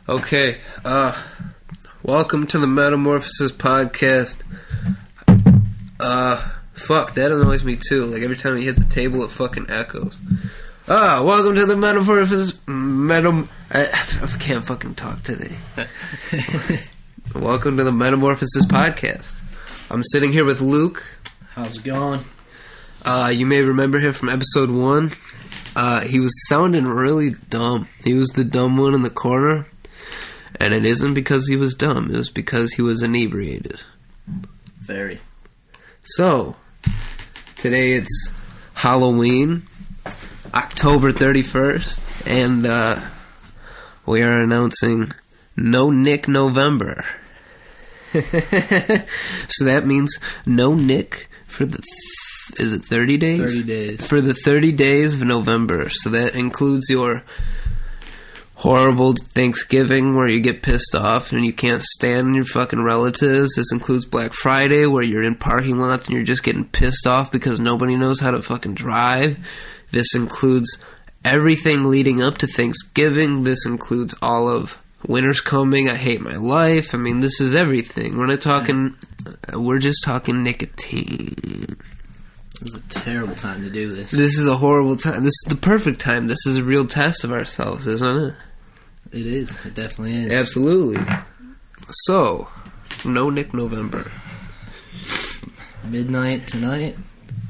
Okay, welcome to the Metamorphosis podcast. Fuck, that annoys me too. Like, every time you hit the table, it fucking echoes. Welcome to the Metamorphosis... I can't fucking talk today. Welcome to the Metamorphosis podcast. I'm sitting here with Luke. How's it going? You may remember him from episode 1. He was sounding really dumb. He was the dumb one in the corner. And it isn't because he was dumb. It was because he was inebriated. Very. So, today it's Halloween, October 31st, and we are announcing No NIC November. So that means no Nick for the... is it 30 days? 30 days. For the 30 days of November. So that includes your horrible Thanksgiving where you get pissed off and you can't stand your fucking relatives. This includes Black Friday where you're in parking lots and you're just getting pissed off because nobody knows how to fucking drive. This includes everything leading up to Thanksgiving. This includes all of winter's coming. I hate my life. I mean, this is everything. We're not talking... we're just talking nicotine. This is a terrible time to do this. This is a horrible time. This is the perfect time. This is a real test of ourselves, isn't it? It is. It definitely is. Absolutely. So, no NIC November. Midnight tonight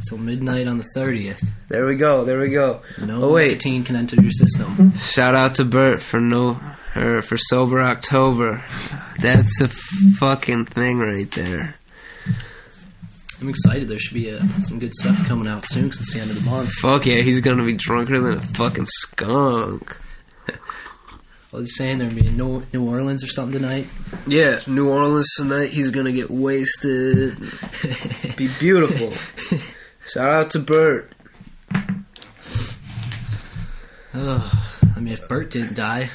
till midnight on the 30th. There we go. No nicotine can enter your system. Shout out to Bert for for Sober October. That's a fucking thing right there. I'm excited. There should be some good stuff coming out soon because it's the end of the month. Fuck yeah, he's gonna be drunker than a fucking skunk. What was he saying? There'd be in New Orleans or something tonight? Yeah, New Orleans tonight. He's gonna get wasted. Be beautiful. Shout out to Bert. I mean, if Bert didn't die,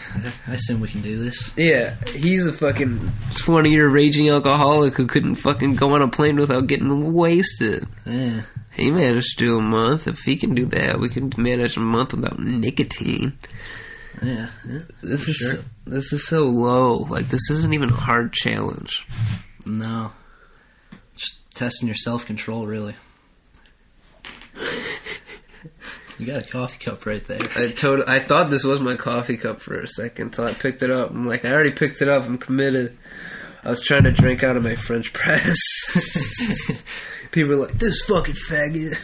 I assume we can do this. Yeah, he's a fucking 20-year raging alcoholic who couldn't fucking go on a plane without getting wasted. Yeah. He managed to do a month. If he can do that, we can manage a month without nicotine. Yeah. This is so low. Like, this isn't even a hard challenge. No. Just testing your self-control, really. You got a coffee cup right there. I thought this was my coffee cup for a second until I picked it up. I'm like, I already picked it up. I'm committed. I was trying to drink out of my French press. People were like, this fucking faggot.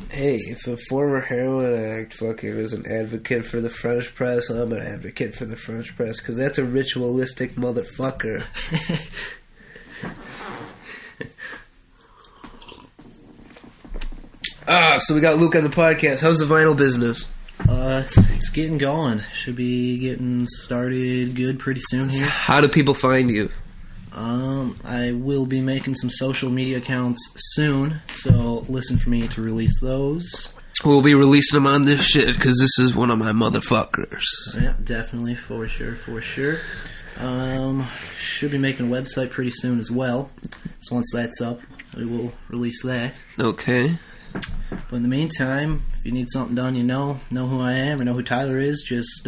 Hey, if a former heroin addict fucking is an advocate for the French press, I'm an advocate for the French press, because that's a ritualistic motherfucker. So we got Luke on the podcast. How's the vinyl business? It's getting going. Should be getting started good pretty soon here. How do people find you? I will be making some social media accounts soon, so listen for me to release those. We'll be releasing them on this shit, because this is one of my motherfuckers. Yeah, definitely, for sure. Should be making a website pretty soon as well. So once that's up, we will release that. Okay. But in the meantime, if you need something done, you know who I am, or know who Tyler is, just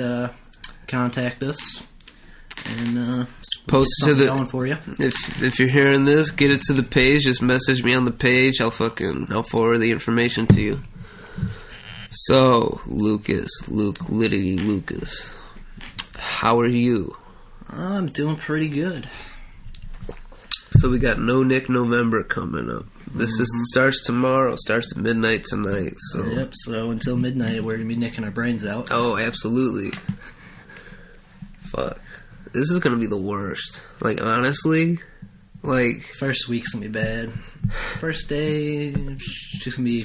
contact us and post to the going for you. If you're hearing this, get it to the page. Just message me on the page. I'll forward the information to you. So, Luke, literally Lucas, how are you? I'm doing pretty good. So we got No NIC November coming up. This starts tomorrow. Starts at midnight tonight. So yep. So until midnight, we're gonna be nicking our brains out. Oh, absolutely. Fuck. This is gonna be the worst. Like, honestly, like, first week's gonna be bad. First day, it's just gonna be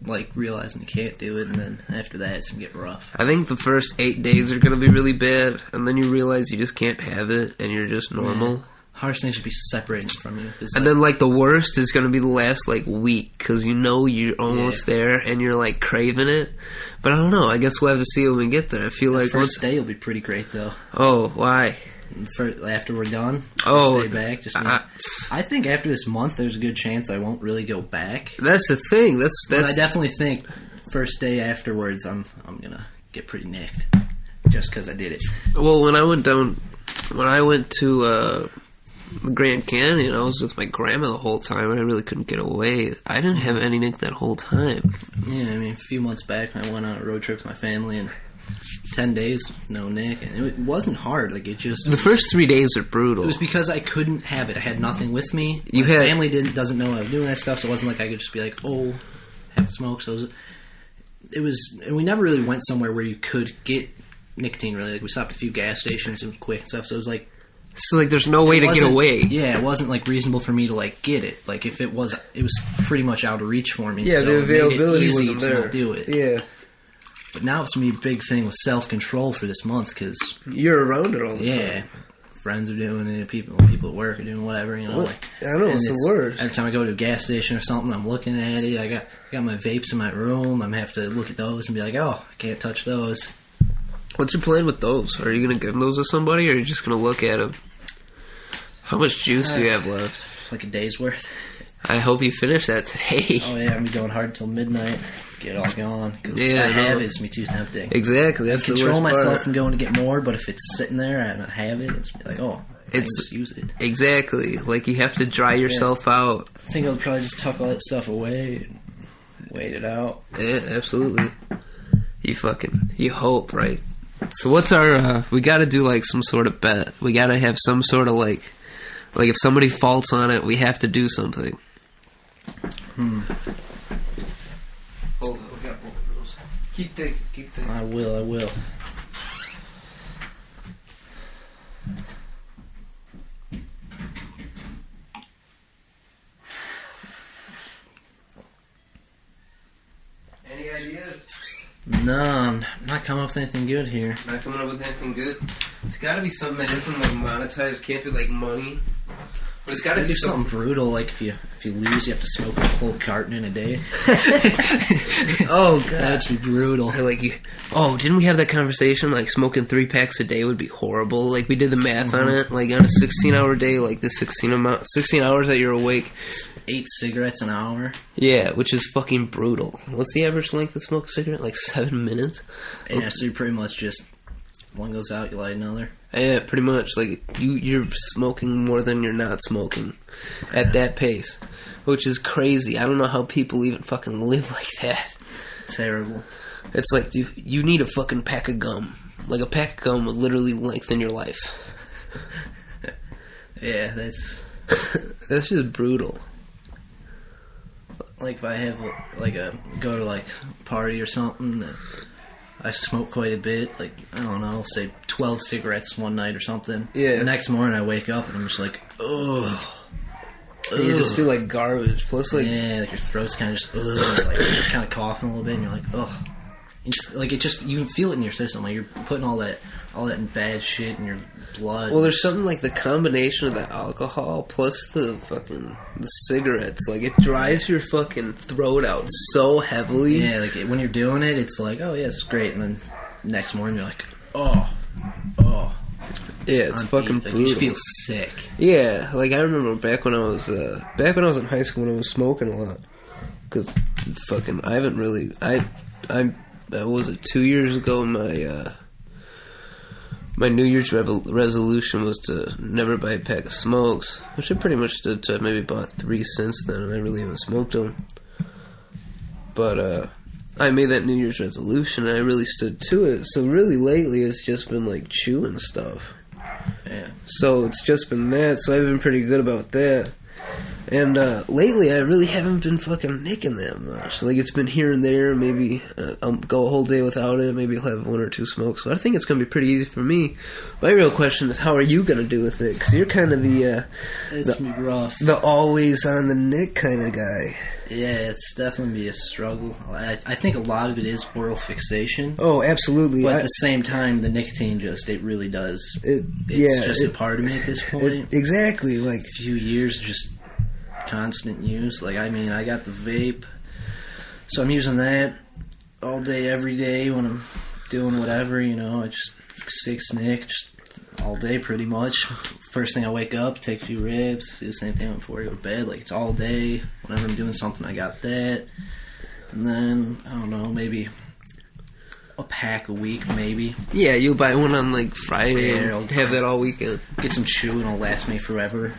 like realizing you can't do it, and then after that, it's gonna get rough. I think the first 8 days are gonna be really bad, and then you realize you just can't have it, and you're just normal. Yeah. Harsh things should be separated from you. And then, like, the worst is going to be the last, like, week. Because you know you're almost there and you're, like, craving it. But I don't know. I guess we'll have to see when we get there. I feel like... The first day will be pretty great, though. Oh, why? After we're done. Oh. Stay back. I think after this month, there's a good chance I won't really go back. That's the thing. That's But I definitely think first day afterwards, I'm gonna get pretty nicked just because I did it. Well, when I went to the Grand Canyon, I was with my grandma the whole time, and I really couldn't get away. I didn't have any nick that whole time. Yeah, I mean, a few months back, I went on a road trip with my family, and 10 days, no nick, and it wasn't hard. Like, it just... The first 3 days are brutal. It was because I couldn't have it. I had nothing with me. My family doesn't know I was doing that stuff, so it wasn't like I could just be like, oh, have a smoke. So it was, and we never really went somewhere where you could get nicotine, really. Like, we stopped at a few gas stations, it was quick and stuff, so it was like... So, like, there's no way to get away. Yeah, it wasn't, like, reasonable for me to, like, get it. Like, if it was pretty much out of reach for me. Yeah, so the availability it made it easy wasn't to there. not do it. Yeah. But now it's going to be a big thing with self-control for this month, because... You're around it all the time. Yeah. Friends are doing it, people at work are doing whatever, you know. Like, I know, it's the worst. Every time I go to a gas station or something, I'm looking at it. I got my vapes in my room. I'm going to have to look at those and be like, oh, I can't touch those. What's your plan with those? Are you going to give those to somebody, or are you just going to look at them? How much juice do you have left? Like a day's worth. I hope you finish that today. Oh, yeah, I'm going hard until midnight. Get all gone. Because Yeah, I have it, it's me too tempting. Exactly, that's I control the worst myself part. from going to get more, but if it's sitting there and I have it, it's like, oh, I can just use it. Exactly. Like, you have to dry yourself out. I think I'll probably just tuck all that stuff away and wait it out. Yeah, absolutely. You hope, right? So what's our, we gotta do, like, some sort of bet. We gotta have some sort of, like if somebody faults on it, we have to do something. Hold on, we got both of those. Keep thinking. I will. Any ideas? No, I'm not coming up with anything good here. Not coming up with anything good? It's gotta be something that isn't, like, monetized, can't be, like, money. But it's gotta Maybe be something brutal, like if you lose, you have to smoke a full carton in a day. Oh, God. That'd be brutal. Or like, didn't we have that conversation? Like, smoking 3 packs a day would be horrible. Like, we did the math on it. Like, on a 16-hour day, like the 16 hours that you're awake. It's 8 cigarettes an hour. Yeah, which is fucking brutal. What's the average length of smoke a cigarette? Like 7 minutes? Yeah, so you pretty much just, one goes out, you light another. Yeah, pretty much. Like, you're smoking more than you're not smoking at that pace, which is crazy. I don't know how people even fucking live like that. Terrible. It's like, you need a fucking pack of gum. Like, a pack of gum would literally lengthen your life. Yeah, that's... That's just brutal. Like, if I have, like, go to, like, a party or something, I smoke quite a bit, like, I don't know, say 12 cigarettes one night or something. Yeah. The next morning I wake up and I'm just like, ugh. You just feel like garbage. Plus, like... Yeah, like your throat's kind of just, ugh. Like, you're kind of coughing a little bit and you're like, ugh. Like, it just, you can feel it in your system. Like, you're putting all that bad shit in your blood. Well, there's something like the combination of the alcohol plus the cigarettes. Like, it dries your fucking throat out so heavily. Yeah, like, when you're doing it, it's like, oh, yeah, this is great. And then next morning you're like, oh. Yeah, it's fucking like, brutal. you just feel sick. Yeah, like, I remember back when I was in high school when I was smoking a lot. Because, fucking, I haven't really... was it 2 years ago, my New Year's resolution was to never buy a pack of smokes, which I pretty much stood to. I maybe bought 3 since then, and I really haven't smoked them. But I made that New Year's resolution, and I really stood to it. So really lately, it's just been like chewing stuff. Yeah. So it's just been that. So I've been pretty good about that. And lately, I really haven't been fucking nicking that much. Like, it's been here and there. Maybe I'll go a whole day without it. Maybe I'll have 1 or 2 smokes. So I think it's going to be pretty easy for me. My real question is, how are you going to do with it? Because you're kind of it's rough. the always on the nick kind of guy. Yeah, it's definitely be a struggle. I think a lot of it is oral fixation. Oh, absolutely. But at the same time, the nicotine it really does. It's just a part of me at this point. Exactly. Like, a few years just constant use. Like, I mean, I got the vape, so I'm using that all day, every day when I'm doing whatever, you know. I just 6 nick, just all day pretty much. First thing I wake up, take a few ribs, do the same thing before I go to bed. Like, it's all day. Whenever I'm doing something, I got that. And then, I don't know, maybe a pack a week, maybe. Yeah, you'll buy one on, like, Friday Yeah, and I'll have that all weekend. Get some chew and it'll last me forever.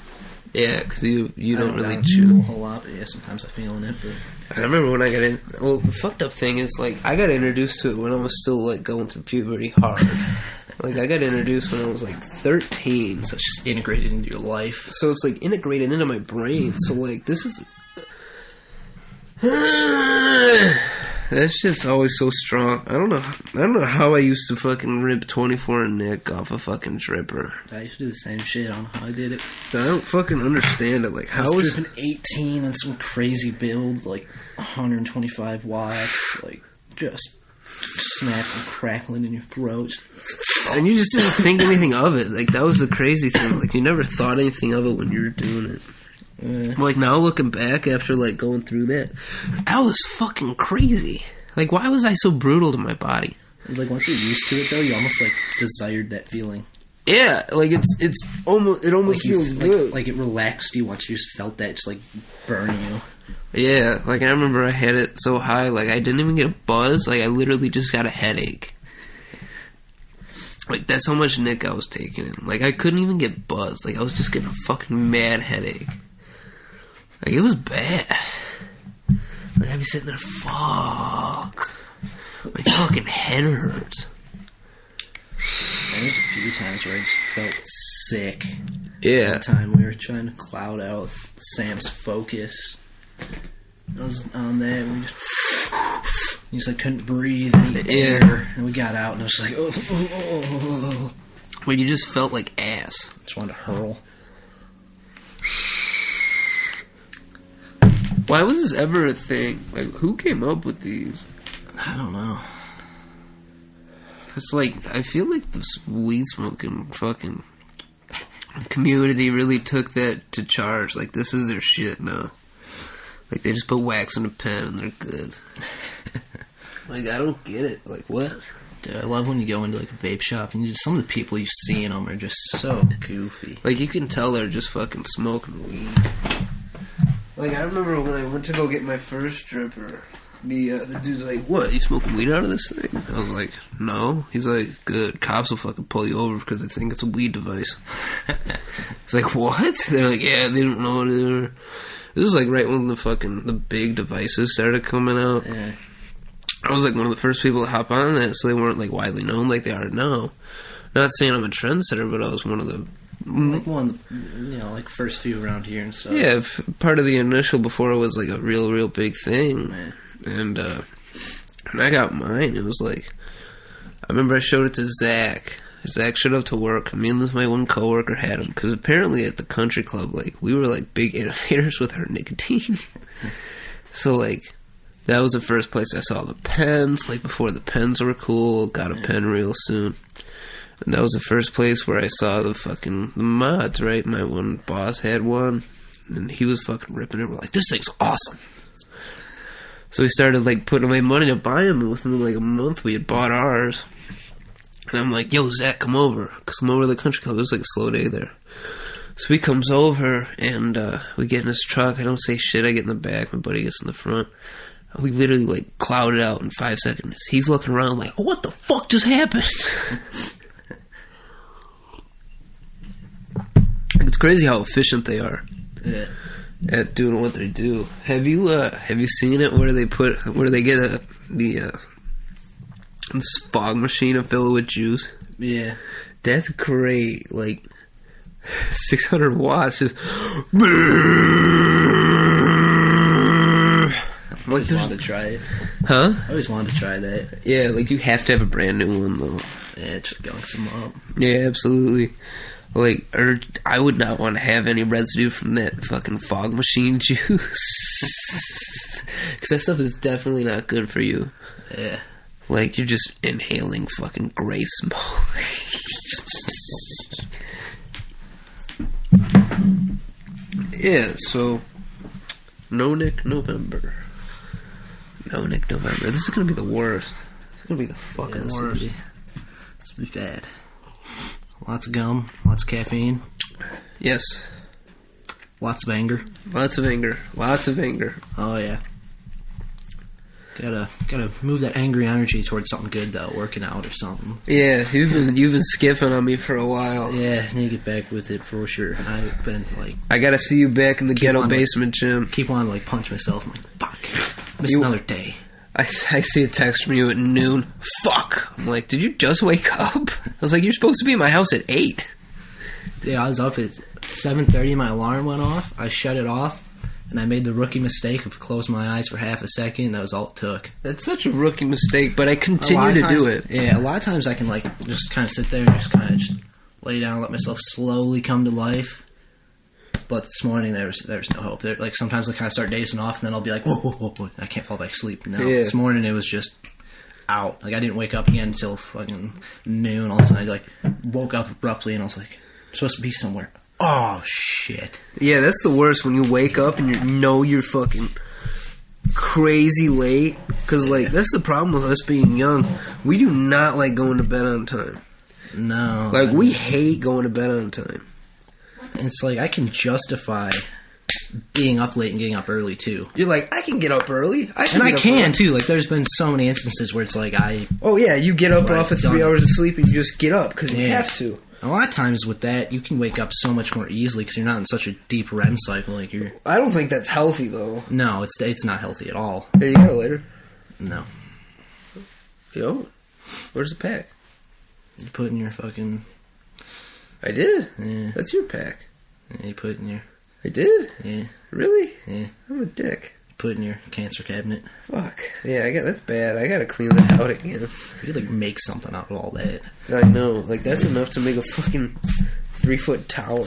Yeah, because you don't really a chew. whole lot, but yeah, sometimes I'm feeling it. But I remember when I got in. Well, the fucked up thing is, like, I got introduced to it when I was still, like, going through puberty hard. Like, I got introduced when I was, like, 13. so it's just integrated into your life. So it's, like, integrated into my brain. So, like, this is... That shit's always so strong. I don't know how I used to fucking rip 24 and Nick off a fucking dripper. I used to do the same shit. I don't know how I did it. I don't fucking understand it. Like, how was dripping 18 and some crazy build, like 125 watts, like just snapping, crackling in your throat. And you just didn't think anything of it. Like, that was the crazy thing. Like, you never thought anything of it when you were doing it. Like, now looking back after, like, going through that, I was fucking crazy. Like, why was I so brutal to my body? It was like, once you're used to it, though, you almost, like, desired that feeling. Yeah, like, it almost like feels good. Like, it relaxed you once you just felt that just, like, burn you. Yeah, like, I remember I had it so high, like, I didn't even get a buzz. Like, I literally just got a headache. Like, that's how much Nick I was taking in. Like, I couldn't even get buzzed. Like, I was just getting a fucking mad headache. Like, it was bad. Like, I'd be sitting there, fuck. My fucking head hurts. There's a few times where I just felt sick. Yeah. One time we were trying to cloud out Sam's Focus. I was on that, and we just like, couldn't breathe any air. And we got out, and I was like, oh. Well, you just felt like ass. Just wanted to hurl. Why was this ever a thing? Like, who came up with these? I don't know. It's like, I feel like the weed smoking fucking community really took that to charge. Like, this is their shit now. Like, they just put wax in a pen and they're good. Like, I don't get it. Like, what? Dude, I love when you go into, like, a vape shop and some of the people you see in them are just so goofy. Like, you can tell they're just fucking smoking weed. Like, I remember when I went to go get my first dripper, the dude's like, what, you smoking weed out of this thing? I was like, no. He's like, good, cops will fucking pull you over because they think it's a weed device. It's like, what? They're like, yeah, they don't know what it is. This was like right when the big devices started coming out. Yeah. I was like one of the first people to hop on that, so they weren't like widely known like they are now. Not saying I'm a trendsetter, but I was one of the... Like one, like first few around here and stuff. Yeah, part of the initial before it was like a real big thing. Man. And when I got mine, it was like, I remember I showed it to Zach. Zach showed up to work. Me and my one coworker had him because apparently at the country club, like, we were like big innovators with our nicotine. So like, that was the first place I saw the pens. Like, before the pens were cool, got a pen real soon. And that was the first place where I saw the mods, right? My one boss had one, and he was fucking ripping it. We're like, this thing's awesome. So we started, like, putting my money to buy them, and within, like, a month we had bought ours. And I'm like, yo, Zach, come over. Come over to the country club. It was, like, a slow day there. So he comes over, and we get in his truck. I don't say shit. I get in the back. My buddy gets in the front. We literally, like, cloud it out in 5 seconds. He's looking around like, what the fuck just happened? It's crazy how efficient they are at doing what they do. Have you seen it where they get this fog machine and fill it with juice? Yeah, that's great. Like 600 watts, just. I always wanted to try it. Huh? I always wanted to try that. Yeah, like you have to have a brand new one though. Yeah, just gunks them up. Yeah, absolutely. Like, or I would not want to have any residue from that fucking fog machine juice. Because that stuff is definitely not good for you. Yeah. Like, you're just inhaling fucking gray smoke. Yeah, so... No NIC November. No NIC November. This is going to be the worst. This is going to be the fucking worst. This will be bad. Lots of gum, lots of caffeine. Yes. Lots of anger. Lots of anger. Lots of anger. Oh, yeah. Gotta move that angry energy towards something good though, working out or something. Yeah, you've been skipping on me for a while. Yeah, I need to get back with it for sure. I've been like, I gotta see you back in the ghetto basement gym. Keep on like punch myself. I'm like, fuck, miss another day. I see a text from you at noon. Fuck. I'm like, did you just wake up? I was like, you're supposed to be in my house at 8. Yeah, I was up at 7:30. My alarm went off. I shut it off. And I made the rookie mistake of closing my eyes for half a second. That was all it took. That's such a rookie mistake, but I continue to do it. Yeah, a lot of times I can like just kind of sit there and just kind of just lay down and let myself slowly come to life. But this morning there was no hope. Like sometimes I kind of start dazing off, and then I'll be like, whoa, I can't fall back asleep. No, This morning it was just out. Like I didn't wake up again until fucking noon. All of a sudden I like woke up abruptly, and I was like, I'm supposed to be somewhere. Oh, shit. Yeah, that's the worst when you wake up and you know you're fucking crazy late. Because, like, that's the problem with us being young. We do not like going to bed on time. No. Like, we hate going to bed on time. It's like, I can justify being up late and getting up early, too. You're like, I can get up early. I can, too. Like, there's been so many instances where it's like, Oh, yeah, you get up off of 3 hours of sleep and you just get up because you have to. A lot of times with that, you can wake up so much more easily because you're not in such a deep REM cycle. Like you're. I don't think that's healthy, though. No, it's not healthy at all. Hey, you got a lighter? No. Yo, where's the pack? You put in your fucking. I did. Yeah. That's your pack. Yeah, you put in your. I did. Yeah. Really? Yeah. I'm a dick. Put in your cancer cabinet. Fuck. Yeah, that's bad. I gotta clean that out again. You could, like, make something out of all that. I know. Like, that's enough to make a fucking 3-foot tower.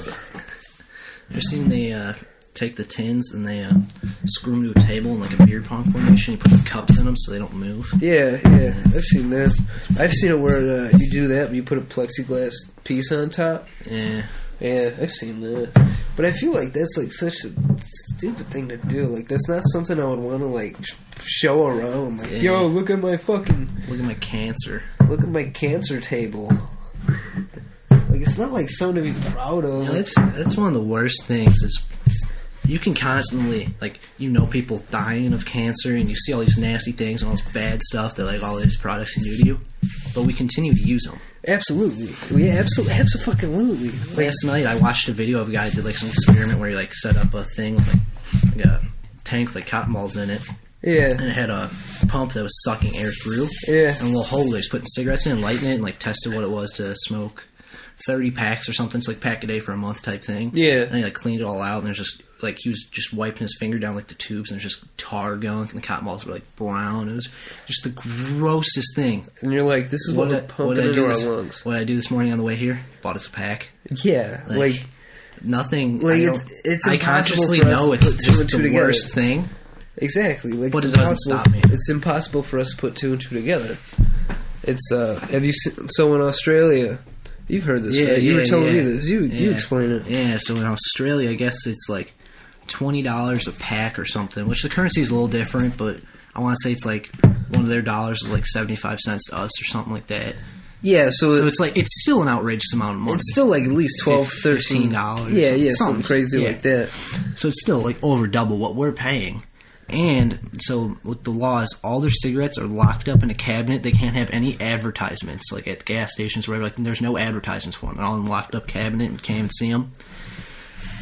Ever seen they take the tins and they screw them to a table in, like, a beer pong formation? You put the cups in them so they don't move? Yeah. I've seen that. I've seen it where you do that, but you put a plexiglass piece on top. Yeah. Yeah, I've seen that. But I feel like that's, like, such a stupid thing to do. Like, that's not something I would want to, like, show around. Like, yo, look at my fucking... Look at my cancer. Look at my cancer table. Like, it's not, like, something to be proud of. Yeah, that's one of the worst things is you can constantly, like, you know people dying of cancer and you see all these nasty things and all this bad stuff that, like, all these products can do to you. But we continue to use them. Absolutely. Yeah, absolutely. Last night I watched a video of a guy who did like some experiment where he like set up a thing with like a tank with like cotton balls in it. Yeah. And it had a pump that was sucking air through. Yeah. And a little hole there. He's putting cigarettes in and lighting it and like tested what it was to smoke 30 packs or something. It's like pack a day for a month type thing. Yeah. And he like cleaned it all out and there's just like he was just wiping his finger down like the tubes and there's just tar going and the cotton balls were like brown. It was just the grossest thing. And you're like, this is what we're pumping into our lungs. What did I do this morning on the way here? Bought us a pack. Yeah. Like nothing. Like it's I consciously know it's just the worst thing. Exactly. Like, but it doesn't stop me. It's impossible for us to put 2 and 2 together. It's have you seen, so in Australia, you've heard this, right? You were telling me this. You explain it. Yeah, so in Australia, I guess it's like $20 a pack or something, which the currency is a little different, but I want to say it's like one of their dollars is like 75 cents to us or something like that. Yeah, so it's like it's still an outrageous amount of money. It's still like at least $12, $13. Yeah, something crazy like that. So it's still like over double what we're paying. And so with the laws, all their cigarettes are locked up in a cabinet. They can't have any advertisements, like at gas stations or whatever. Like there's no advertisements for them. They're all in a locked up cabinet and you can't even see them.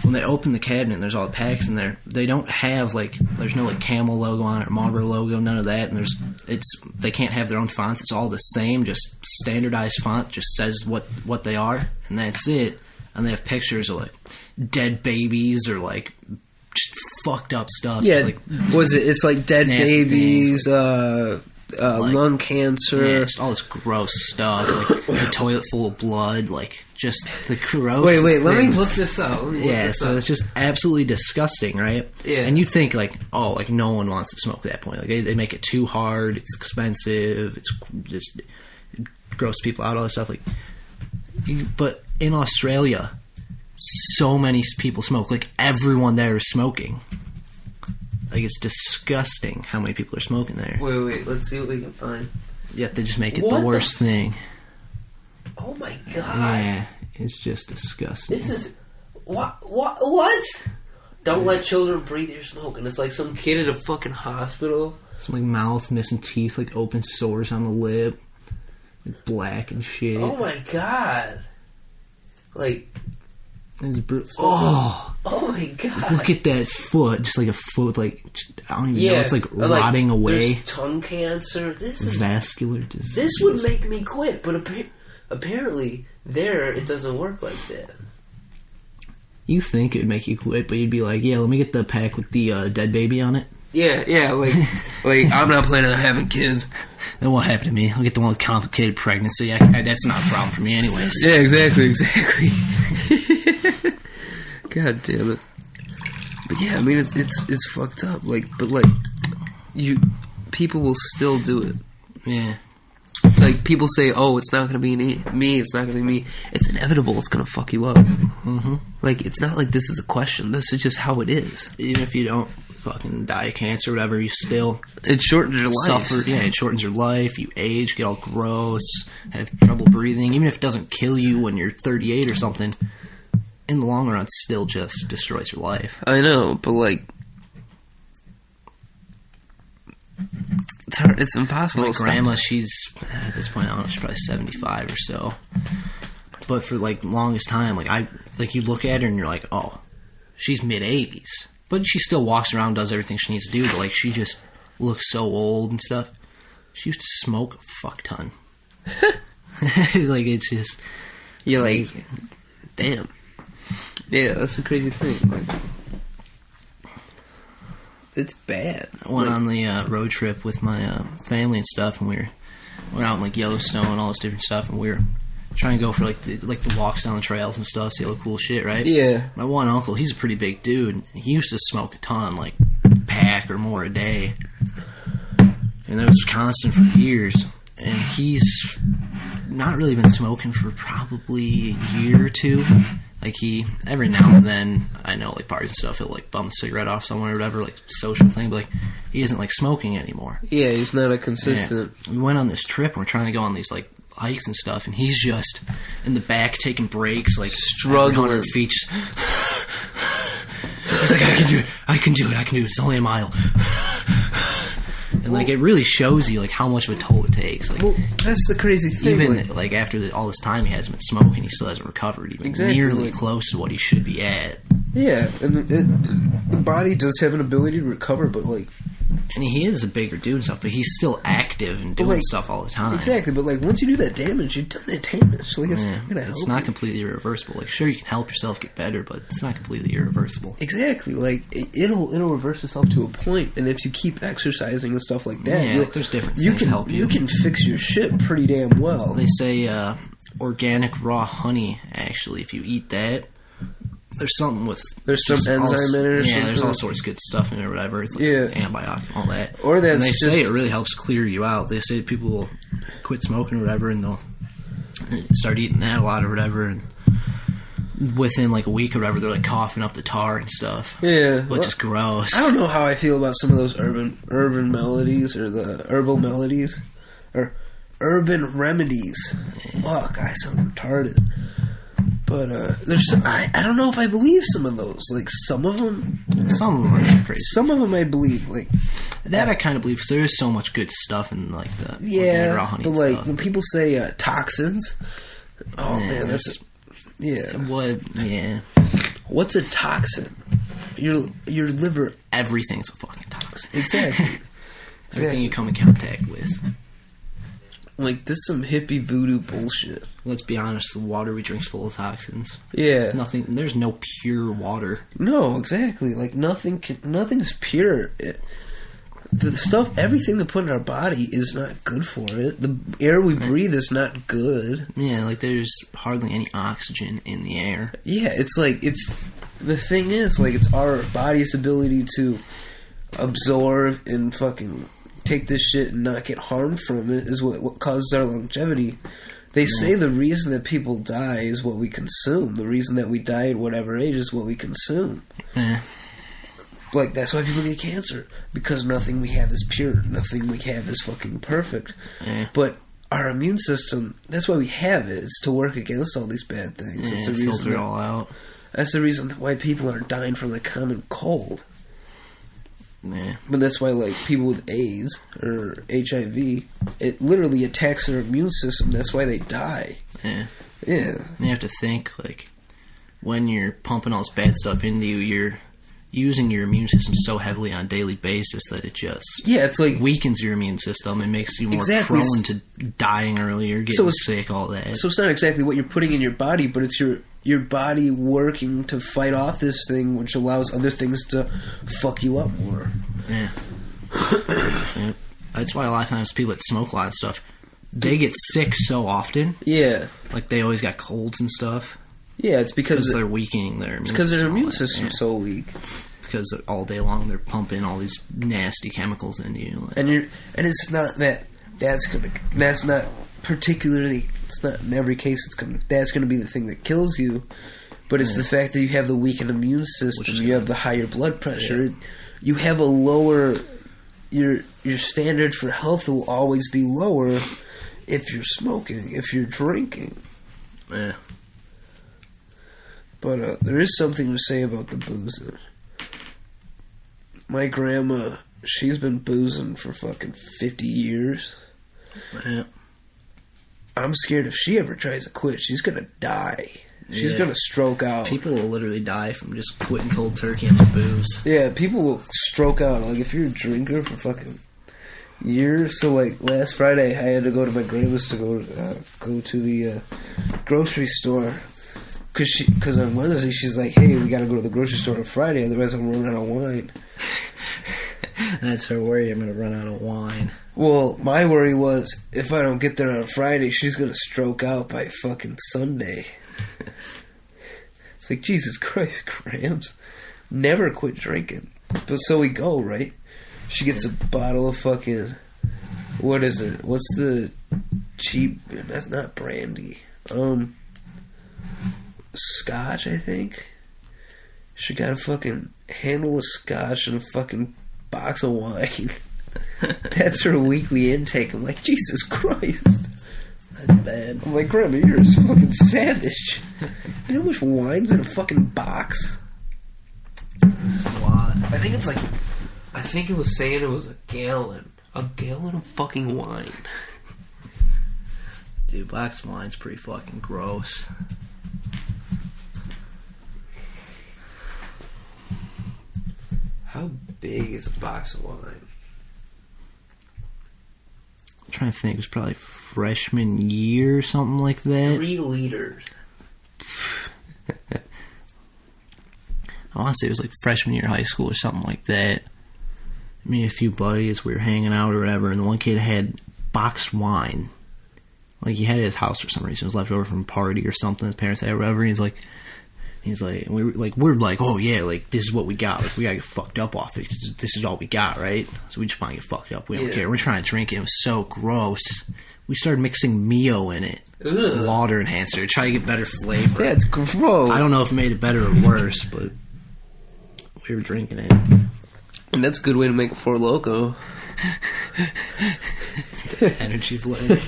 When they open the cabinet and there's all the packs in there, they don't have like there's no like Camel logo on it or Marlboro logo, none of that. And they can't have their own fonts. It's all the same, just standardized font, just says what they are, and that's it. And they have pictures of like dead babies or like just fucked up stuff. Yeah, like, it's like dead babies, like, lung cancer, yeah, just all this gross stuff, like a toilet full of blood, like just the gross. Wait, let me look this up. It's just absolutely disgusting, right? Yeah, and you think like, oh, like no one wants to smoke at that point. Like they make it too hard. It's expensive. It's just it grosses people out. All this stuff, like, but in Australia, so many people smoke. Like everyone there is smoking. Like it's disgusting how many people are smoking there. Wait, let's see what we can find. Yet they just make it the worst thing. Oh my god. Yeah, it's just disgusting. This is what? Don't let children breathe your smoke. And it's like some kid at a fucking hospital Some like mouth missing teeth, like open sores on the lip, like black and shit. Oh my god! Like, it's oh my god! Look at that foot, just like a foot, like I don't even know. It's like rotting away. There's tongue cancer. This is vascular disease. This would make me quit, but apparently there it doesn't work like that. You think it would make you quit, but you'd be like, yeah, let me get the pack with the dead baby on it. Yeah, like I'm not planning on having kids. That won't happen to me. I'll get the one with complicated pregnancy. That's not a problem for me anyways. Yeah, exactly. God damn it. But yeah, I mean, it's fucked up. Like, but like, people will still do it. Yeah. It's like people say, "Oh, it's not going to be me. It's not going to be me." It's inevitable. It's going to fuck you up. Mm-hmm. Like, it's not like this is a question. This is just how it is. Even if you don't fucking die of cancer or whatever, you still it shortens your life. Suffer. Yeah, it shortens your life. You age, get all gross, have trouble breathing. Even if it doesn't kill you when you're 38 or something, in the long run, it still just destroys your life. I know, but like, it's hard. It's impossible. My grandma, she's at this point, I don't know, she's probably 75 or so. But for like longest time, like you look at her and you're like, oh, she's mid-80s. But she still walks around, does everything she needs to do. But like, she just looks so old and stuff. She used to smoke a fuck ton. Like, it's just, you're like, damn. Yeah, that's the crazy thing. Like, it's bad. I went on the road trip with my family and stuff, and we were out in like Yellowstone and all this different stuff, and we were trying to go for like the walks down the trails and stuff, see all the cool shit, right? Yeah. My one uncle, he's a pretty big dude, and he used to smoke a ton, like pack or more a day, and that was constant for years. And he's not really been smoking for probably a year or two. Like, he, every now and then, I know, like, parties and stuff, he'll, like, bum the cigarette off somewhere or whatever, like, social thing, but, like, he isn't, like, smoking anymore. Yeah, he's not a consistent... Yeah. We went on this trip, and we're trying to go on these, like, hikes and stuff, and he's just in the back taking breaks, like, struggling. 100 feet, just... He's like, I can do it, it's only a mile. And, like, it really shows you, like, how much of a toll it takes. Like, well, that's the crazy thing. Even, like after all this time he hasn't been smoking, he still hasn't recovered even nearly close to what he should be at. Yeah, and the body does have an ability to recover, but, like... And he is a bigger dude and stuff, but he's still active and doing stuff all the time. Exactly, but, like, once you do that damage, you've done that damage. Like, it's not completely irreversible. Like, sure, you can help yourself get better, but it's not completely irreversible. Exactly. Like, it'll reverse itself to a point, and if you keep exercising and stuff like that... Yeah, there's different things to help you. You can fix your shit pretty damn well. They say organic raw honey, actually, if you eat that... There's something with... There's some enzyme in it or something. Yeah, there's all sorts of good stuff in it or whatever. It's like antibiotic and all that. Or that's and they say it really helps clear you out. They say people will quit smoking or whatever, and they'll start eating that a lot or whatever, and within like a week or whatever, they're like coughing up the tar and stuff. Yeah. Which is gross. I don't know how I feel about some of those urban melodies or the herbal melodies. Or urban remedies. Fuck, I sound retarded. But there's some, I don't know if I believe some of those. Like, some of them are crazy. Some of them I believe. Like that I kind of believe, because there is so much good stuff in like the raw honey. But like stuff. when people say toxins, man, that's what? Yeah, what's a toxin? Your liver. Everything's a fucking toxin. Exactly. Everything you come in contact with. Like, this is some hippie voodoo bullshit. Let's be honest, the water we drink is full of toxins. Yeah. There's no pure water. No, exactly. Like, nothing's pure. The stuff, everything they put in our body is not good for it. The air we breathe is not good. Yeah, like, there's hardly any oxygen in the air. Yeah, the thing is, like, it's our body's ability to absorb and fucking... take this shit and not get harmed from it is what causes our longevity. They say the reason that people die is what we consume. The reason that we die at whatever age is what we consume. Yeah. Like, that's why people get cancer. Because nothing we have is pure. Nothing we have is fucking perfect. Yeah. But our immune system, that's why we have it. It's to work against all these bad things. Yeah, filter it all out. That's the reason why people are dying from the common cold. Yeah. But that's why, like, people with AIDS or HIV, it literally attacks their immune system. That's why they die. Yeah. Yeah. And you have to think, like, when you're pumping all this bad stuff into you, you're using your immune system so heavily on a daily basis that it just It's like weakens your immune system and makes you more Exactly. prone to dying earlier, getting sick, all that. So it's not exactly what you're putting in your body, but it's your body working to fight off this thing, which allows other things to fuck you up more. Yeah. Yeah. That's why a lot of times people that smoke a lot of stuff, they get sick so often. Yeah. Like, they always got colds and stuff. Yeah, it's because they're weakening their immune system. Because their immune system's so weak. Because all day long they're pumping all these nasty chemicals into you. Like, And it's not that's not particularly, it's not in every case that's gonna be the thing that kills you, but it's the fact that you have the weakened immune system, you have the higher blood pressure, you have a lower, your standard for health will always be lower if you're smoking, if you're drinking. Yeah. But there is something to say about the boozing. My grandma, she's been boozing for fucking 50 years. Yeah. I'm scared if she ever tries to quit, she's gonna die. She's gonna stroke out. People will literally die from just quitting cold turkey on the booze. Yeah, people will stroke out. Like, if you're a drinker for fucking years. So, like, last Friday, I had to go to my grandma's to go to the grocery store. Because on Wednesday, she's like, hey, we gotta go to the grocery store on Friday, otherwise I'm running out of wine. That's her worry, I'm gonna run out of wine. Well, my worry was, if I don't get there on Friday, she's gonna stroke out by fucking Sunday. It's like, Jesus Christ, Grams. Never quit drinking. But so we go, right? She gets a bottle of fucking... What is it? What's the cheap... That's not brandy. Scotch, I think. She got a fucking handle of scotch and a fucking box of wine. That's her weekly intake. I'm like, Jesus Christ. That's bad. I'm like, Grandma, you're a fucking savage. You know how much wine's in a fucking box? It's a lot. I think it was saying it was a gallon. A gallon of fucking wine. Dude, box wine's pretty fucking gross. How big is a box of wine? I'm trying to think. It was probably freshman year or something like that. 3 liters. I want to say it was like freshman year of high school or something like that. Me and a few buddies, we were hanging out or whatever, and the one kid had boxed wine. Like, he had it at his house for some reason. It was left over from a party or something his parents had or whatever. He's like, and we're like, oh yeah, like, this is what we got. Like, we gotta get fucked up off it. This is all we got, right? So we just want to get fucked up. We don't care. We're trying to drink it. It was so gross. We started mixing Mio in it. Ugh. Water enhancer. Try to get better flavor. That's gross. I don't know if it made it better or worse, but we were drinking it. And that's a good way to make a Four Loko. Energy blend.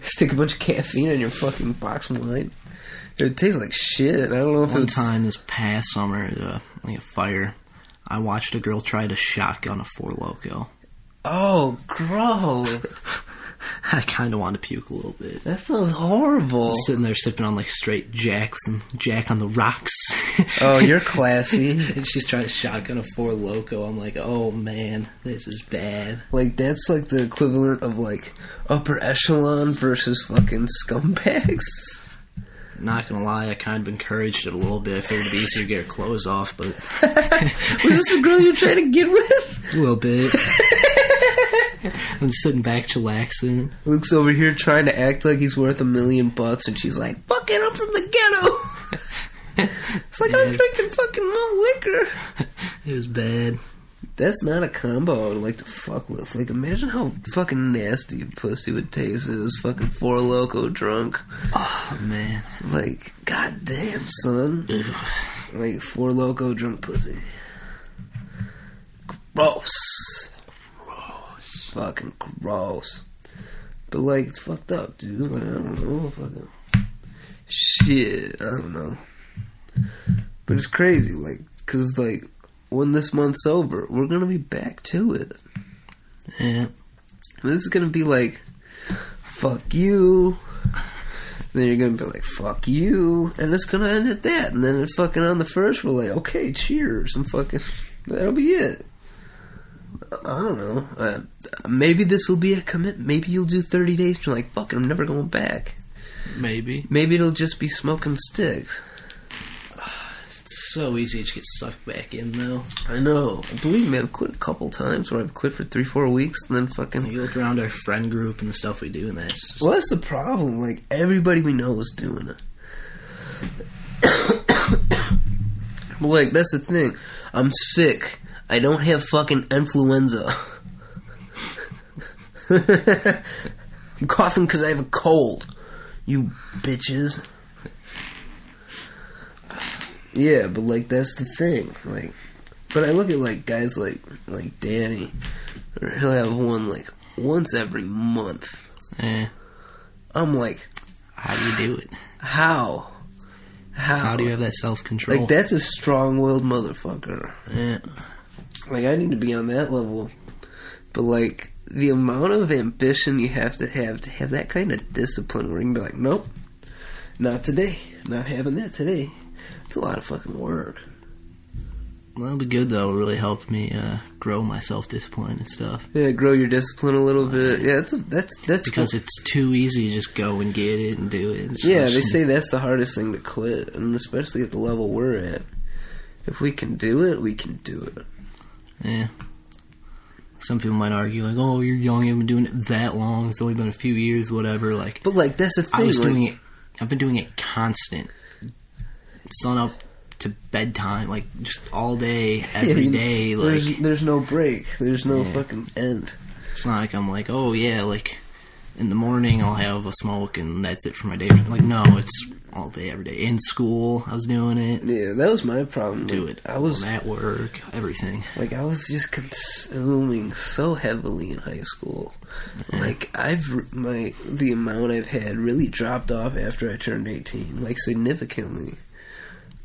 Stick a bunch of caffeine in your fucking box of wine. It tastes like shit. I don't know if One it's... time this past summer at like a fire, I watched a girl try to shotgun a Four Loko. Oh, gross. I kind of wanted to puke a little bit. That sounds horrible. I was sitting there sipping on like straight Jack with some Jack on the rocks. Oh, you're classy. And she's trying to shotgun a Four Loko. I'm like, oh man, this is bad. Like, that's like the equivalent of like upper echelon versus fucking scumbags. Not gonna lie, I kind of encouraged it a little bit. I figured it'd be easier to get her clothes off, but... Was this the girl you were trying to get with? A little bit. I'm sitting back, chillaxing. Luke's over here trying to act like he's worth $1 million, and she's like, "Fuck it, I'm from the ghetto." It's like, I'm drinking fucking malt liquor. It was bad. That's not a combo I would like to fuck with. Like, imagine how fucking nasty a pussy would taste if it was fucking Four Loko drunk. Oh, man. Like, goddamn, son. Like, Four Loko drunk pussy. Gross. Fucking gross. But, like, it's fucked up, dude. Like, I don't know. Fucking shit. I don't know. But it's crazy, like, because, like, when this month's over, we're gonna be back to it. Yeah. This is gonna be like, fuck you. Then you're gonna be like, fuck you. And it's gonna end at that. And then fucking on the first, we're like, okay, cheers. And fucking, that'll be it. I don't know. Maybe this will be a commitment. Maybe you'll do 30 days and you're like, fuck it, I'm never going back. Maybe. Maybe it'll just be smoking sticks. It's so easy to get sucked back in, though. I know. Believe me, I've quit a couple times where I've quit for 3-4 weeks and then fucking... You look around our friend group and the stuff we do, and that's just... Well, that's the problem. Like, everybody we know is doing it. But, like, that's the thing. I'm sick. I don't have fucking influenza. I'm coughing because I have a cold. You bitches. Yeah, but like that's the thing. Like, but I look at like guys like Danny, or he'll have one like once every month. Yeah. I'm like, how do you do it? How do you have that self-control? Like that's a strong-willed motherfucker. Yeah. Like I need to be on that level, but like the amount of ambition you have to have that kind of discipline where you can be like, nope, not today, not having that today. It's a lot of fucking work. Well, that'll be good though. It'll really help me grow my self-discipline and stuff. Yeah, grow your discipline a little bit. Yeah, that's because cool. It's too easy to just go and get it and do it. Yeah, they say that's the hardest thing to quit, and especially at the level we're at. If we can do it, we can do it. Yeah. Some people might argue, like, oh, you're young, you haven't been doing it that long, it's only been a few years, whatever. Like, but, like, that's the thing. I've been doing it constant. Sun up to bedtime, like, just all day, every day. Like, there's no break. There's no fucking end. It's not like I'm like, oh, yeah, like, in the morning I'll have a smoke and that's it for my day. Like, no, it's all day, every day. In school, I was doing it. Yeah, that was my problem. Do it. I was at work, everything. Like, I was just consuming so heavily in high school. Yeah. Like, the amount I've had really dropped off after I turned 18, like, significantly.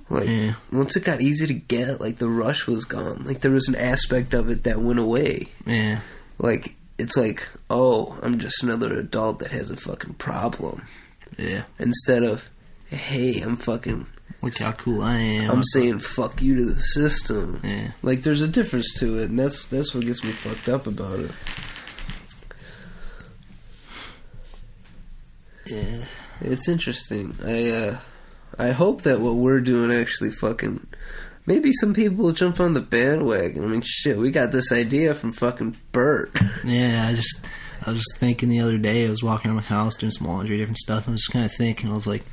Like, once it got easy to get, like, the rush was gone. Like, there was an aspect of it that went away. Yeah. Like, it's like, oh, I'm just another adult that has a fucking problem. Yeah. Instead of, hey, I'm fucking... Look how cool I am. I'm saying fuck you to the system. Yeah. Like, there's a difference to it, and that's what gets me fucked up about it. Yeah. It's interesting. I hope that what we're doing actually fucking... Maybe some people will jump on the bandwagon. I mean, shit, we got this idea from fucking Bert. Yeah, I was just thinking the other day, I was walking around my house doing some laundry, different stuff, and I was just kind of thinking, I was like,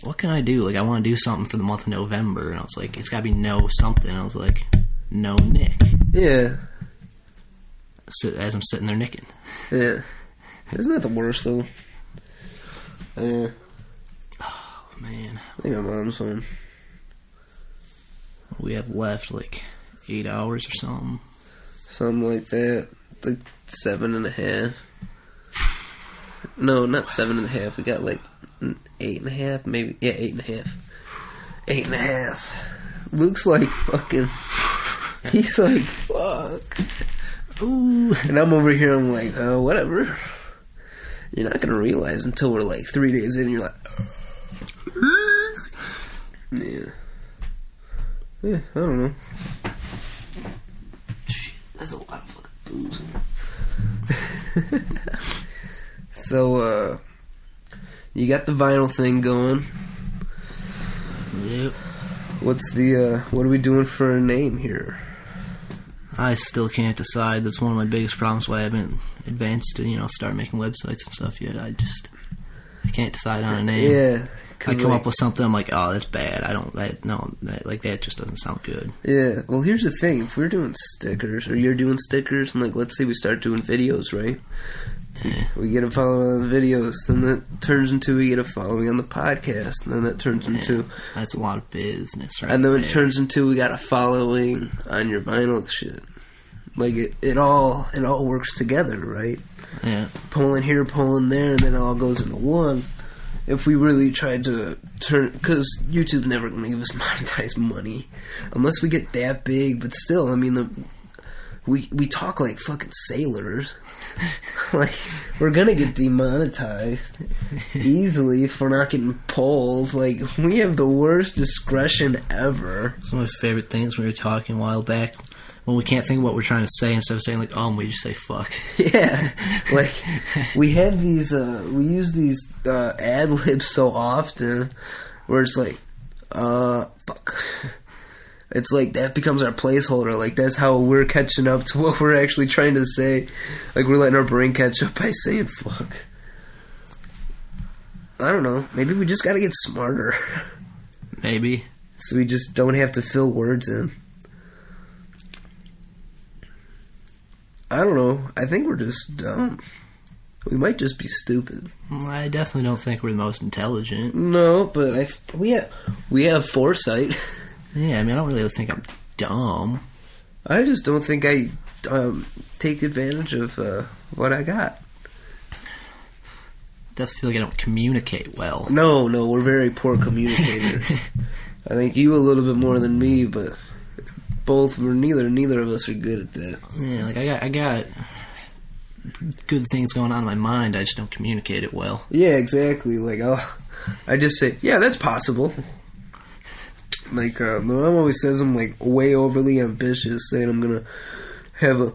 what can I do? Like, I want to do something for the month of November, and I was like, it's got to be no something. I was like, no Nick. Yeah. So, as I'm sitting there nicking. Yeah. Isn't that the worst, though? Yeah. Oh, man. I think my mom's home. We have left, like, 8 hours or something. Something like that. Like 7.5. No, not 7.5. We got, like, 8.5, maybe. Yeah, 8.5. 8.5. Luke's like, fucking... He's like, fuck. Ooh. And I'm over here, I'm like, oh, whatever. You're not going to realize until we're, like, 3 days in, you're like... Yeah. Yeah, I don't know. Shit, that's a lot of fucking booze. So, you got the vinyl thing going. Yep. What's the, what are we doing for a name here? I still can't decide. That's one of my biggest problems why I haven't advanced to, start making websites and stuff yet. I can't decide on a name. Yeah. I come up with something, I'm like, oh, that's bad. That just doesn't sound good. Yeah. Well, here's the thing. If we're doing stickers, or you're doing stickers, and, like, let's say we start doing videos, right? Yeah. We get a following on the videos, then that turns into we get a following on the podcast, and then that turns into... That's a lot of business, right? And then it turns into we got a following on your vinyl shit. Like, it all works together, right? Yeah. Pulling here, pulling there, and then it all goes into one. if we really tried to turn, because YouTube's never going to give us monetized money unless we get that big. But still, I mean, we talk like fucking sailors. Like, we're gonna get demonetized easily if we're not getting pulled. Like, we have the worst discretion ever. It's one of my favorite things we were talking a while back. When we can't think of what we're trying to say, instead of saying like we just say fuck. Yeah, like we have these we use these ad libs so often where it's like fuck. It's like that becomes our placeholder. Like, that's how we're catching up to what we're actually trying to say. Like, we're letting our brain catch up by saying fuck. I don't know. Maybe we just gotta get smarter. Maybe. So we just don't have to fill words in. I don't know. I think we're just dumb. We might just be stupid. I definitely don't think we're the most intelligent. No, but we have foresight. Yeah, I mean, I don't really think I'm dumb. I just don't think I take advantage of what I got. Definitely feel like I don't communicate well. No, we're very poor communicators. I think you a little bit more than me, but neither of us are good at that. Yeah, like I got good things going on in my mind. I just don't communicate it well. Yeah, exactly. Like, I just say, yeah, that's possible. Like, my mom always says I'm, like, way overly ambitious, saying I'm gonna have a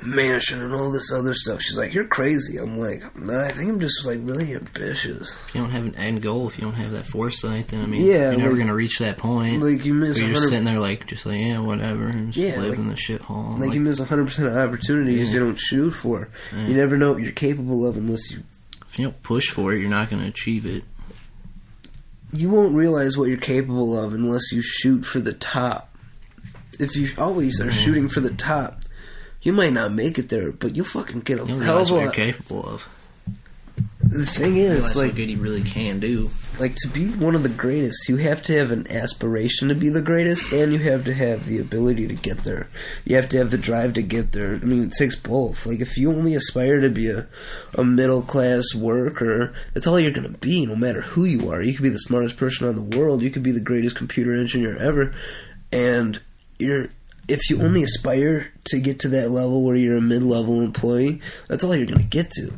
mansion and all this other stuff. She's like, you're crazy. I'm like, nah, I think I'm just, like, really ambitious. If you don't have an end goal, if you don't have that foresight, then, I mean, yeah, you're never gonna reach that point. Like, you miss you're just sitting there, like, yeah, whatever, and just live in the shithole. Like, you miss 100% of opportunities you don't shoot for. Yeah. You never know what you're capable of unless you... If you don't push for it, you're not gonna achieve it. You won't realize what you're capable of unless you shoot for the top. If you always are shooting for the top, you might not make it there, but you'll fucking get a hell of a lot. What you're capable of. The thing is, like, how good you really can do. Like, to be one of the greatest, you have to have an aspiration to be the greatest, and you have to have the ability to get there. You have to have the drive to get there. I mean, it takes both. Like, if you only aspire to be a middle-class worker, that's all you're going to be, no matter who you are. You could be the smartest person in the world. You could be the greatest computer engineer ever, and if you only aspire to get to that level where you're a mid-level employee, that's all you're going to get to.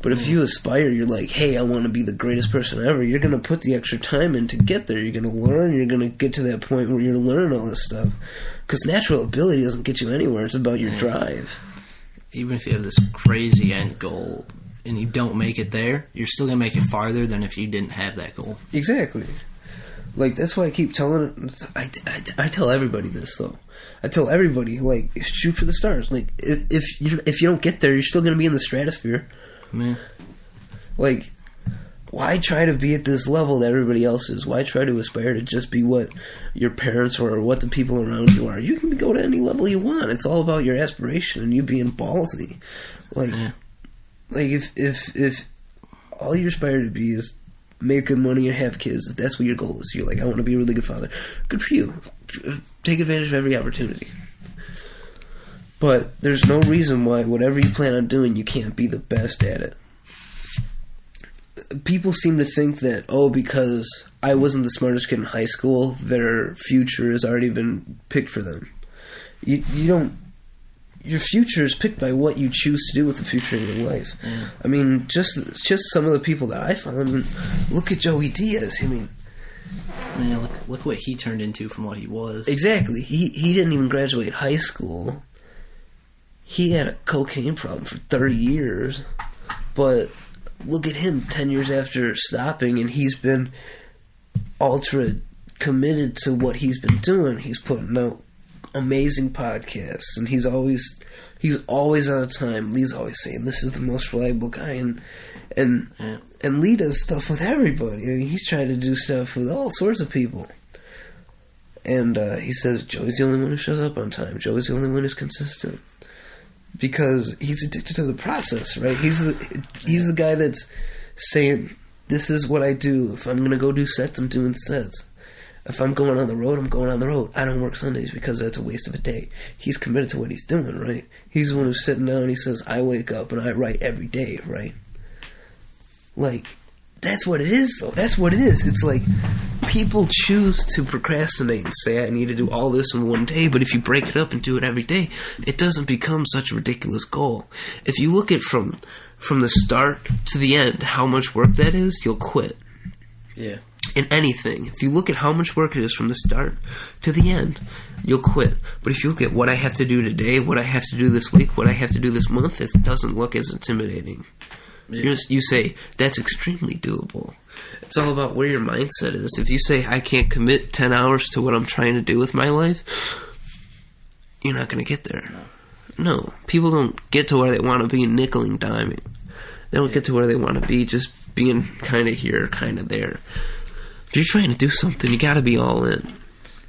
But if you aspire, you're like, hey, I want to be the greatest person ever, you're going to put the extra time in to get there. You're going to learn. You're going to get to that point where you're learning all this stuff. Because natural ability doesn't get you anywhere. It's about your drive. Even if you have this crazy end goal and you don't make it there, you're still going to make it farther than if you didn't have that goal. Exactly. Like, that's why I keep telling... I tell everybody this, though. I tell everybody, like, shoot for the stars. Like, if you don't get there, you're still going to be in the stratosphere. Man. Like, why try to be at this level that everybody else is? Why try to aspire to just be what your parents were or what the people around you are? You can go to any level you want. It's all about your aspiration and you being ballsy. Like, like if all you aspire to be is make good money and have kids, if that's what your goal is, you're like, I want to be a really good father. Good for you. Take advantage of every opportunity. But there's no reason why whatever you plan on doing, you can't be the best at it. People seem to think that, because I wasn't the smartest kid in high school, their future has already been picked for them. You don't... Your future is picked by what you choose to do with the future of your life. Yeah. I mean, just some of the people that I found. I mean, look at Joey Diaz. I mean... Man, look what he turned into from what he was. Exactly. He didn't even graduate high school. He had a cocaine problem for 30 years, but look at him 10 years after stopping, and he's been ultra committed to what he's been doing. He's putting out amazing podcasts, and he's always on time. Lee's always saying this is the most reliable guy, and Lee does stuff with everybody. I mean, he's trying to do stuff with all sorts of people. And he says Joey's the only one who shows up on time. Joey's the only one who's consistent. Because he's addicted to the process, right? He's the guy that's saying, this is what I do. If I'm going to go do sets, I'm doing sets. If I'm going on the road, I'm going on the road. I don't work Sundays because that's a waste of a day. He's committed to what he's doing, right? He's the one who's sitting down and he says, I wake up and I write every day, right? Like, That's what it is, though. That's what it is. It's like people choose to procrastinate and say, I need to do all this in one day, but if you break it up and do it every day, it doesn't become such a ridiculous goal. If you look at from the start to the end, how much work that is, you'll quit. Yeah. In anything. If you look at how much work it is from the start to the end, you'll quit. But if you look at what I have to do today, what I have to do this week, what I have to do this month, it doesn't look as intimidating. Yeah. You say, that's extremely doable. It's all about where your mindset is. If you say, I can't commit 10 hours to what I'm trying to do with my life, you're not going to get there. No. People don't get to where they want to be nickel and diming. They don't get to where they want to be just being kind of here, kind of there. If you're trying to do something, you got to be all in.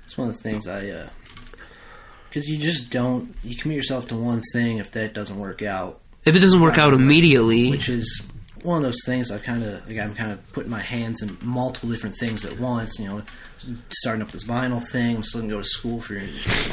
That's one of the things because you just don't, you commit yourself to one thing if that doesn't work out. If it doesn't work out immediately. Which is one of those things I'm kind of putting my hands in multiple different things at once, you know, starting up this vinyl thing. I'm still going to go to school for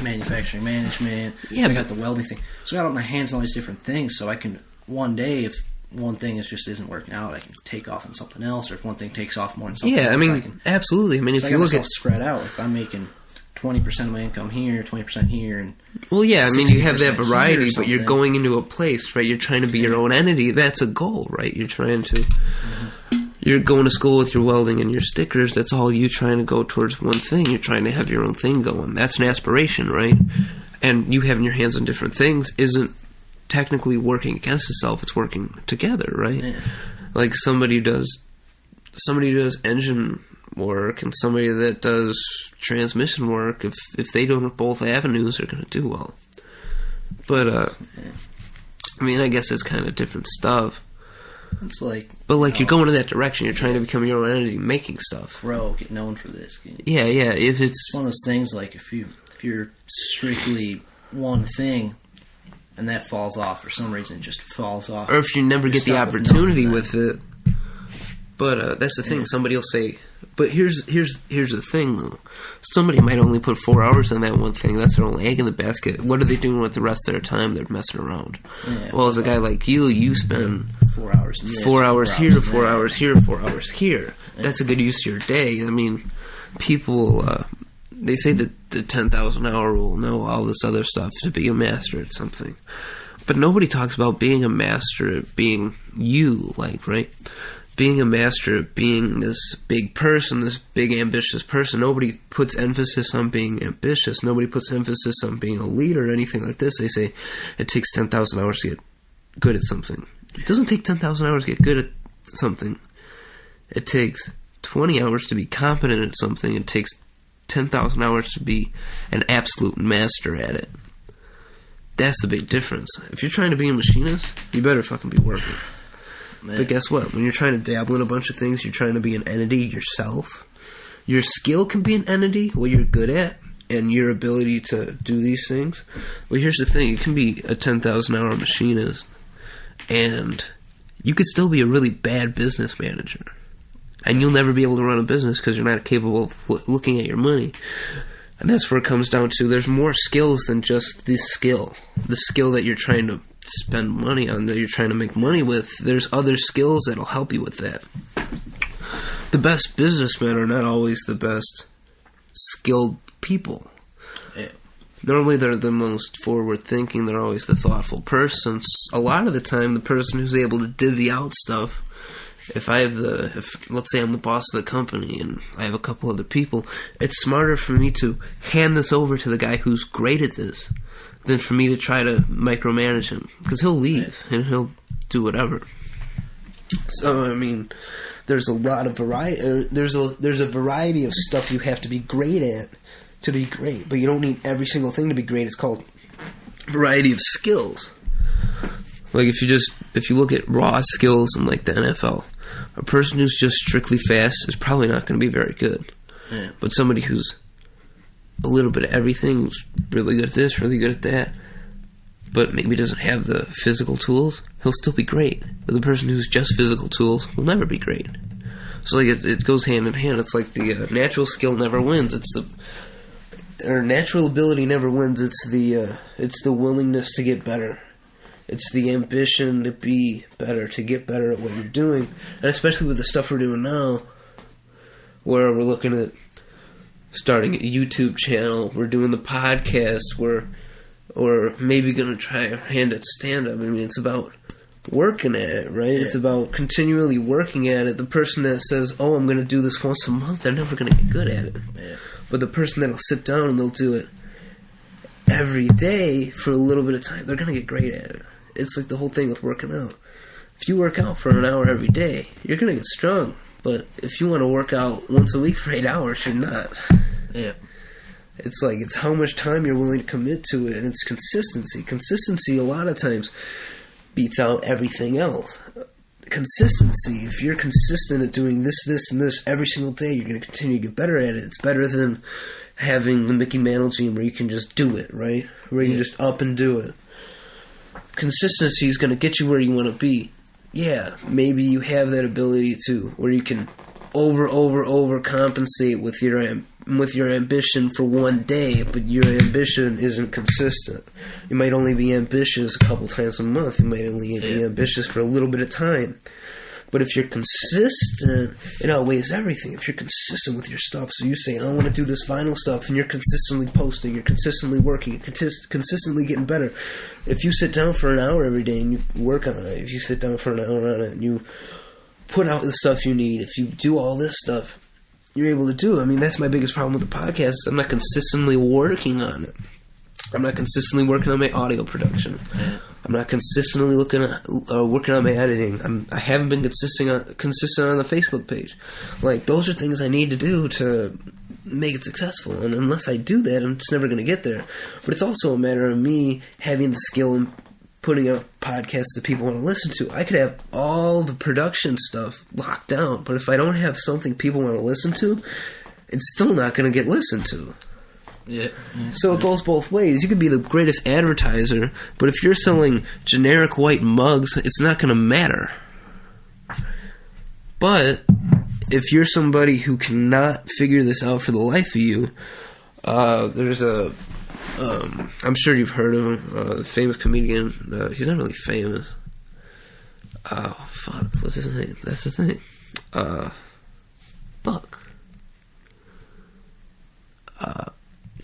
manufacturing management. Yeah, I got the welding thing. So I got my hands on all these different things so I can, one day, if one thing just isn't working out, I can take off on something else, or if one thing takes off more than something else, I mean, absolutely. I mean, if you look at spread out, if I'm making 20% of my income here, 20% here, and well, yeah, I mean, you have that variety, but you're going into a place, right? You're trying to be your own entity. That's a goal, right? You're trying to. You're going to school with your welding and your stickers. That's all you trying to go towards one thing. You're trying to have your own thing going. That's an aspiration, right? And you having your hands on different things isn't technically working against itself. It's working together, right? Yeah. Like somebody does engine work and somebody that does transmission work, if they don't have both avenues, they're going to do well. But I mean, I guess it's kind of different stuff. It's like, but like you're going in that direction. You're trying to become your own entity, making stuff. Get known for this. Yeah. If it's one of those things, like if you're strictly one thing, and that falls off for some reason, it just falls off. Or if you never get the opportunity with it. But that's the thing. Somebody will say, but here's the thing, though. Somebody might only put 4 hours on that one thing. That's their only egg in the basket. What are they doing with the rest of their time? They're messing around. Yeah, well, as a guy like you spend 4 hours in this, 4 hours here, 4 hours here, 4 hours here. Yeah. That's a good use of your day. I mean, people, they say that the 10,000 hour rule, no, all this other stuff, to be a master at something. But nobody talks about being a master at being you, like, right? Being a master at being this big person, this big ambitious person. Nobody puts emphasis on being ambitious. Nobody puts emphasis on being a leader or anything like this. They say it takes 10,000 hours to get good at something. It doesn't take 10,000 hours to get good at something. It takes 20 hours to be competent at something. It takes 10,000 hours to be an absolute master at it. That's the big difference. If you're trying to be a machinist, you better fucking be working. Man. But guess what? When you're trying to dabble in a bunch of things, you're trying to be an entity yourself. Your skill can be an entity, what you're good at, and your ability to do these things. But here's the thing. You can be a 10,000 hour machinist, and you could still be a really bad business manager. And you'll never be able to run a business because you're not capable of looking at your money. And that's where it comes down to. There's more skills than just this skill. The skill that you're trying to spend money on, that you're trying to make money with. There's other skills that'll help you with that. The best businessmen are not always the best skilled people. Yeah. Normally they're the most forward thinking. They're always the thoughtful person. A lot of the time, the person who's able to divvy out stuff. If let's say I'm the boss of the company and I have a couple other people, it's smarter for me to hand this over to the guy who's great at this than for me to try to micromanage him, because he'll leave and he'll do whatever. So I mean, there's a lot of variety. There's a variety of stuff you have to be great at to be great, but you don't need every single thing to be great. It's called variety of skills. Like if you look at raw skills in like the NFL, a person who's just strictly fast is probably not going to be very good. Yeah. But somebody who's a little bit of everything, who's really good at this, really good at that, but maybe doesn't have the physical tools, he'll still be great. But the person who's just physical tools will never be great. So like it goes hand in hand. It's like the natural skill never wins. Natural ability never wins. It's the willingness to get better. It's the ambition to be better, to get better at what you're doing. And especially with the stuff we're doing now, where we're looking at starting a YouTube channel, we're doing the podcast, we're maybe going to try our hand at stand-up. I mean, it's about working at it, right? Yeah. It's about continually working at it. The person that says, oh, I'm going to do this once a month, they're never going to get good at it. Yeah. But the person that'll sit down and they'll do it every day for a little bit of time, they're going to get great at it. It's like the whole thing with working out. If you work out for an hour every day, you're going to get strong. But if you want to work out once a week for 8 hours, you're not. Yeah. It's like, it's how much time you're willing to commit to it, and it's consistency. Consistency, a lot of times, beats out everything else. Consistency, if you're consistent at doing this, and this every single day, you're going to continue to get better at it. It's better than having the Mickey Mantle gene where you can just do it, right? Where you can just up and do it. Consistency is going to get you where you want to be. Yeah, maybe you have that ability to, where you can overcompensate with your ambition for one day, but your ambition isn't consistent. You might only be ambitious a couple times a month. You might only be ambitious for a little bit of time. But if you're consistent, it outweighs everything. If you're consistent with your stuff, so you say, I want to do this vinyl stuff, and you're consistently posting, you're consistently working, you're consistently getting better. If you sit down for an hour every day and you work on it, if you sit down for an hour on it and you put out the stuff you need, if you do all this stuff, you're able to do it. I mean, that's my biggest problem with the podcast. I'm not consistently working on it. I'm not consistently working on my audio production. I'm not consistently working on my editing. I haven't been consistent on the Facebook page. Like, those are things I need to do to make it successful. And unless I do that, I'm just never going to get there. But it's also a matter of me having the skill and putting out podcasts that people want to listen to. I could have all the production stuff locked down, but if I don't have something people want to listen to, it's still not going to get listened to. Yeah. So it goes both ways. You could be the greatest advertiser, but if you're selling generic white mugs, it's not going to matter. But if you're somebody who cannot figure this out for the life of you, there's a I'm sure you've heard of him, the famous comedian. He's not really famous. Oh, fuck. What's his name? That's the thing. Fuck.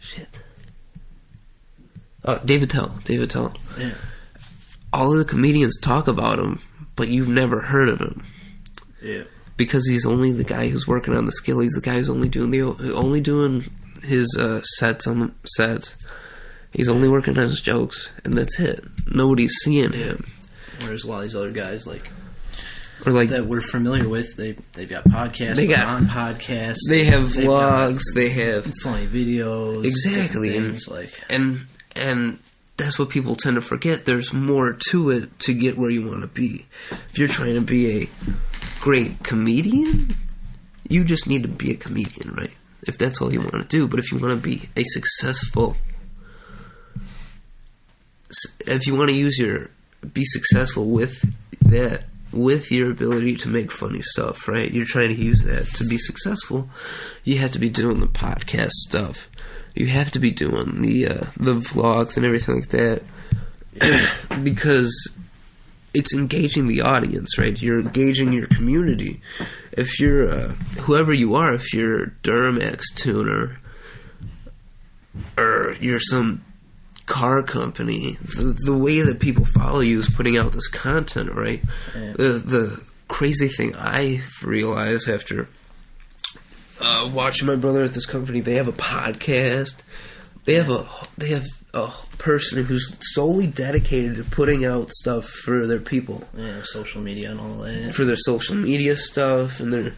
Shit. David Tell. Yeah. All of the comedians talk about him, but you've never heard of him. Yeah. Because he's only the guy who's working on the skill. He's the guy who's only doing his sets on the sets. He's only working on his jokes, and that's it. Nobody's seeing him. Whereas a lot of these other guys, like that we're familiar with, they've got podcasts, they're on podcasts, they have vlogs, they have funny videos, exactly, things, and that's what people tend to forget. There's more to it to get where you want to be. If you're trying to be a great comedian, you just need to be a comedian, right? If that's all you want to do. But if you want to be a successful, if you want to be successful with that, with your ability to make funny stuff, right? You're trying to use that to be successful. You have to be doing the podcast stuff. You have to be doing the vlogs and everything like that, because it's engaging the audience, right? You're engaging your community. If you're whoever you are, if you're Duramax tuner or you're some car company, the way that people follow you is putting out this content, right? Yeah. The crazy thing I realized after watching my brother at this company, they have a podcast. They have a person who's solely dedicated to putting out stuff for their people. Yeah, social media and all that. For their social media stuff, and they're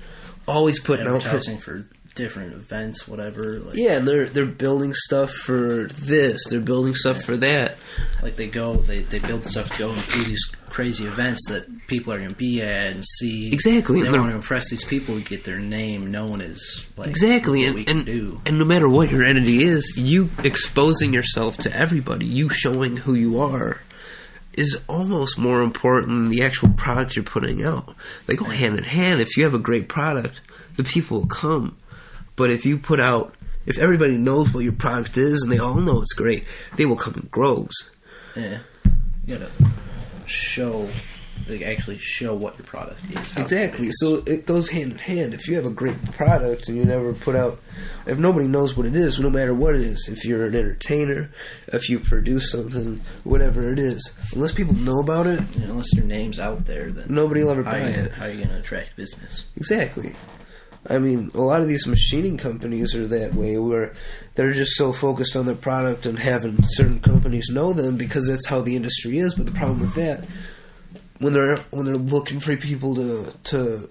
always putting out advertising for different events, whatever. Yeah, and they're building stuff for this. They're building stuff for that. Like they build stuff to go and do these crazy events that people are going to be at and see. Exactly. They want to impress these people, get their name known as exactly. What we can do. And no matter what your entity is, you exposing yourself to everybody, you showing who you are, is almost more important than the actual product you're putting out. They go hand in hand. If you have a great product, the people will come. But if everybody knows what your product is and they all know it's great, they will come in groves. Yeah. You gotta show, like actually show what your product is. Exactly. So it goes hand in hand. If you have a great product and you never put out, if nobody knows what it is, no matter what it is, if you're an entertainer, if you produce something, whatever it is, unless people know about it, unless your name's out there, then nobody will ever buy it. How are you going to attract business? Exactly. I mean, a lot of these machining companies are that way, where they're just so focused on their product and having certain companies know them because that's how the industry is. But the problem with that, when they're looking for people to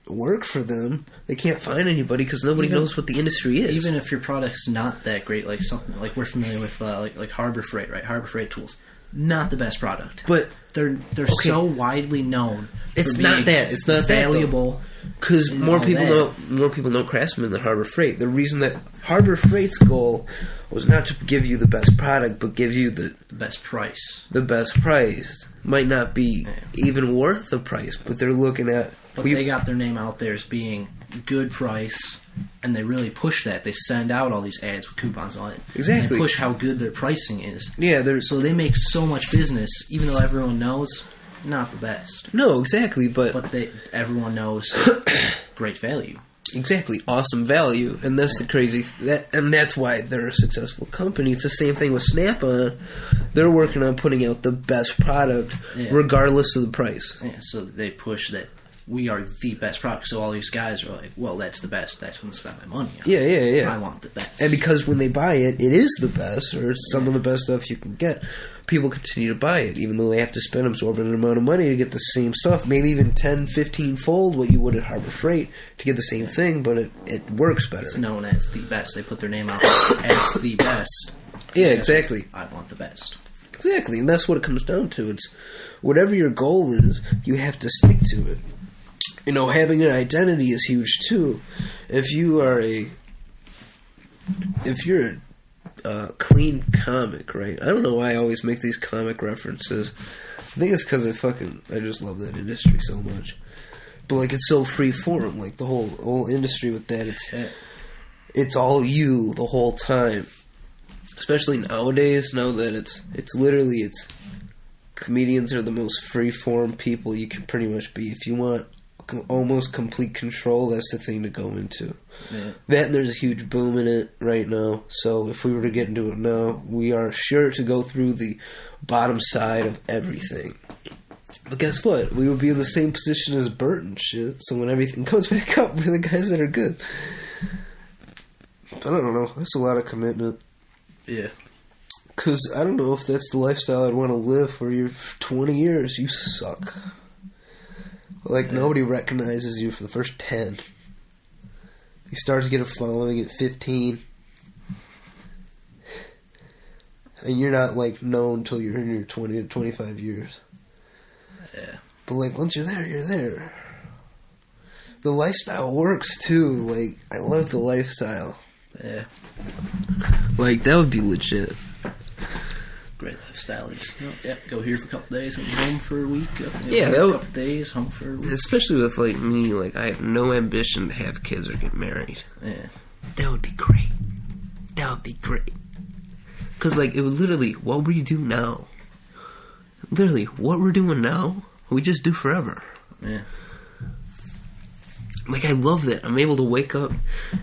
work for them, they can't find anybody because nobody knows what the industry is. Even if your product's not that great, like something like we're familiar with, like Harbor Freight, right? Harbor Freight tools, not the best product, but they're so widely known. It's not that. It's not valuable. Because more people know Craftsman than Harbor Freight. The reason that Harbor Freight's goal was not to give you the best product, but give you the best price. The best price might not be even worth the price, but they're looking at. But they got their name out there as being good price, and they really push that. They send out all these ads with coupons on it. Exactly. And they push how good their pricing is. Yeah, so they make so much business, even though everyone knows. Not the best. No, exactly, but everyone knows great value. Exactly, awesome value, and that's the crazy. And that's why they're a successful company. It's the same thing with Snap-on. They're working on putting out the best product, regardless of the price. Yeah, so they push that we are the best product. So all these guys are like, "Well, that's the best. That's when I spend my money on. Yeah. I want the best." And because when they buy it, it is the best, or some of the best stuff you can get. People continue to buy it, even though they have to spend absorbent amount of money to get the same stuff, maybe even 10, 15-fold what you would at Harbor Freight to get the same thing, but it works better. It's known as the best. They put their name out as the best. Yeah, exactly. I want the best. Exactly, and that's what it comes down to. It's whatever your goal is, you have to stick to it. You know, having an identity is huge too. If you're a clean comic, right? I don't know why I always make these comic references. I think it's because I just love that industry so much. But like, it's so free form, like the whole industry with that. It's all you the whole time. Especially nowadays, now that it's literally comedians are the most free form people you can pretty much be. If you want almost complete control, that's the thing to go into. Yeah. That and there's a huge boom in it right now. So if we were to get into it now, we are sure to go through the bottom side of everything. But guess what? We would be in the same position as Bert and shit. So when everything comes back up, we're the guys that are good. But I don't know. That's a lot of commitment. Yeah. Because I don't know if that's the lifestyle I'd want to live for your 20 years. You suck. Like, nobody recognizes you for the first 10. You start to get a following at 15. And you're not, like, known until you're in your 20 to 25 years. Yeah. But, like, once you're there, you're there. The lifestyle works, too. Like, I love the lifestyle. Yeah. Like, that would be legit. Great lifestyle. Go here for a couple days and home for a week. Yeah, a couple days, home for a week. Especially with like me, like I have no ambition to have kids or get married. Yeah, that would be great. That would be great. Because like it would literally, what we do now, literally what we're doing now, we just do forever. Yeah. Like I love that. I'm able to wake up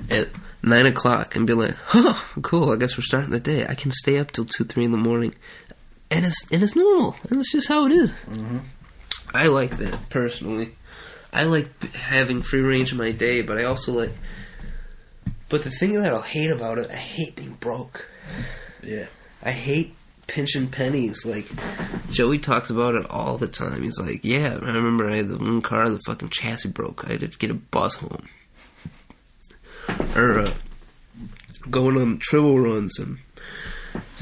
at 9 o'clock and be like, huh, cool, I guess we're starting the day. I can stay up till 2, 3 in the morning. And it's normal. And it's just how it is. Mm-hmm. I like that, personally. I like having free range in my day, but I also like... But the thing that I'll hate about it, I hate being broke. Yeah. I hate pinching pennies. Like, Joey talks about it all the time. He's like, yeah, I remember I had the one car, the fucking chassis broke. I had to get a bus home. Or going on triple runs and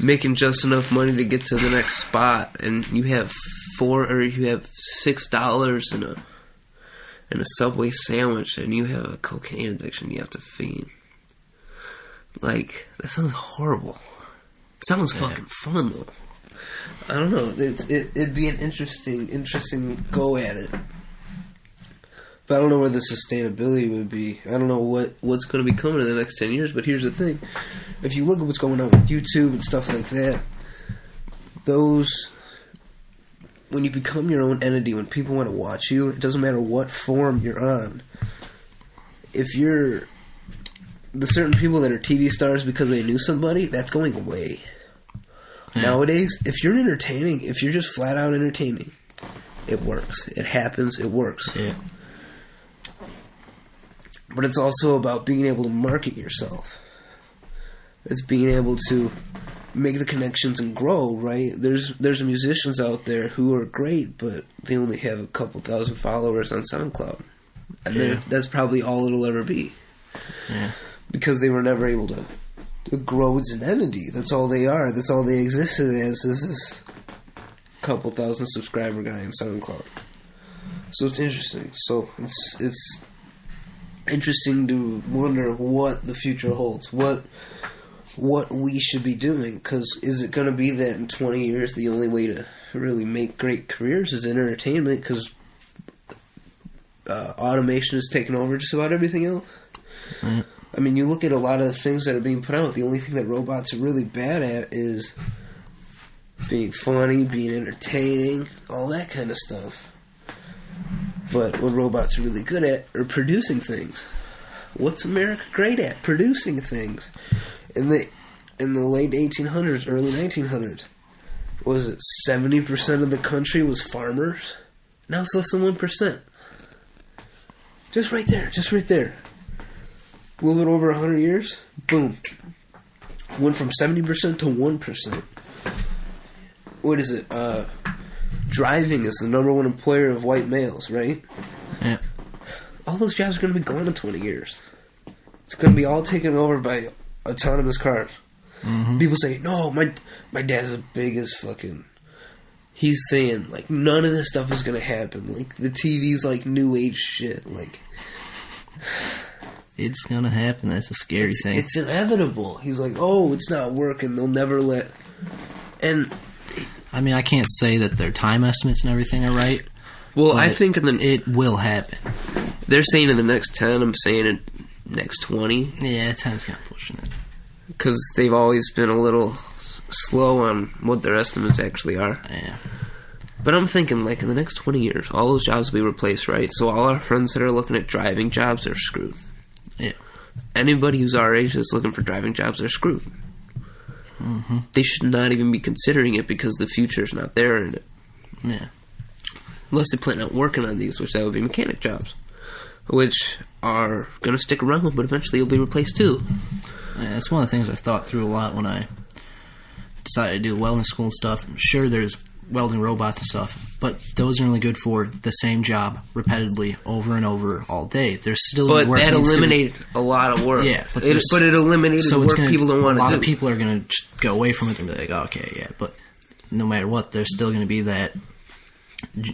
making just enough money to get to the next spot, and you have $6 in a Subway sandwich, and you have a cocaine addiction you have to feed. Like, that sounds horrible. It sounds fucking fun though. I don't know. It'd be an interesting go at it. But I don't know where the sustainability would be. I don't know what's going to be coming in the next 10 years. But here's the thing. If you look at what's going on with YouTube and stuff like that, those when you become your own entity, when people want to watch you, it doesn't matter what form you're on. If you're the certain people that are TV stars because they knew somebody, that's going away. Yeah. Nowadays, if you're entertaining, if you're just flat out entertaining, it works. It happens. It works. Yeah. But it's also about being able to market yourself. It's being able to make the connections and grow, right? There's musicians out there who are great, but they only have a couple thousand followers on SoundCloud. And that's probably all it'll ever be. Yeah. Because they were never able to grow as an entity. That's all they are. That's all they existed as, is this couple thousand subscriber guy on SoundCloud. So it's interesting. So it's interesting to wonder what the future holds. What we should be doing. Because is it going to be that in 20 years the only way to really make great careers is in entertainment? Because automation has taken over just about everything else. Mm. I mean, you look at a lot of the things that are being put out, the only thing that robots are really bad at is being funny, being entertaining, all that kind of stuff. But what robots are really good at are producing things. What's America great at? Producing things. In the late 1800s, early 1900s, was it 70% of the country was farmers? Now it's less than 1%. Just right there. A little bit over 100 years, boom. Went from 70% to 1%. What is it? Driving is the number one employer of white males, right? Yeah. All those jobs are going to be gone in 20 years. It's going to be all taken over by autonomous cars. Mm-hmm. People say, no, my dad's as big as fucking... He's saying, like, none of this stuff is going to happen. Like, the TV's like new age shit. Like... It's gonna happen. That's a scary thing. It's inevitable. He's like, oh, it's not working. They'll never let... And... I mean, I can't say that their time estimates and everything are right. Well, I think it will happen. They're saying in the next 10, I'm saying in next 20. Yeah, 10's kind of pushing it. Because they've always been a little slow on what their estimates actually are. Yeah. But I'm thinking, like, in the next 20 years, all those jobs will be replaced, right? So all our friends that are looking at driving jobs are screwed. Yeah. Anybody who's our age that's looking for driving jobs are screwed. Mm-hmm. They should not even be considering it because the future's not there in it. Yeah. Unless they plan on working on these, which that would be mechanic jobs, which are going to stick around, but eventually will be replaced too. Yeah, that's one of the things I thought through a lot when I decided to do welding school and stuff. Sure, there's welding robots and stuff, but those are only good for the same job repetitively over and over all day. There's still work. But that eliminated a lot of work. Yeah, but it eliminated work people don't want to do. A lot of people are going to go away from it and be like, okay, yeah, but no matter what, there's still going to be that,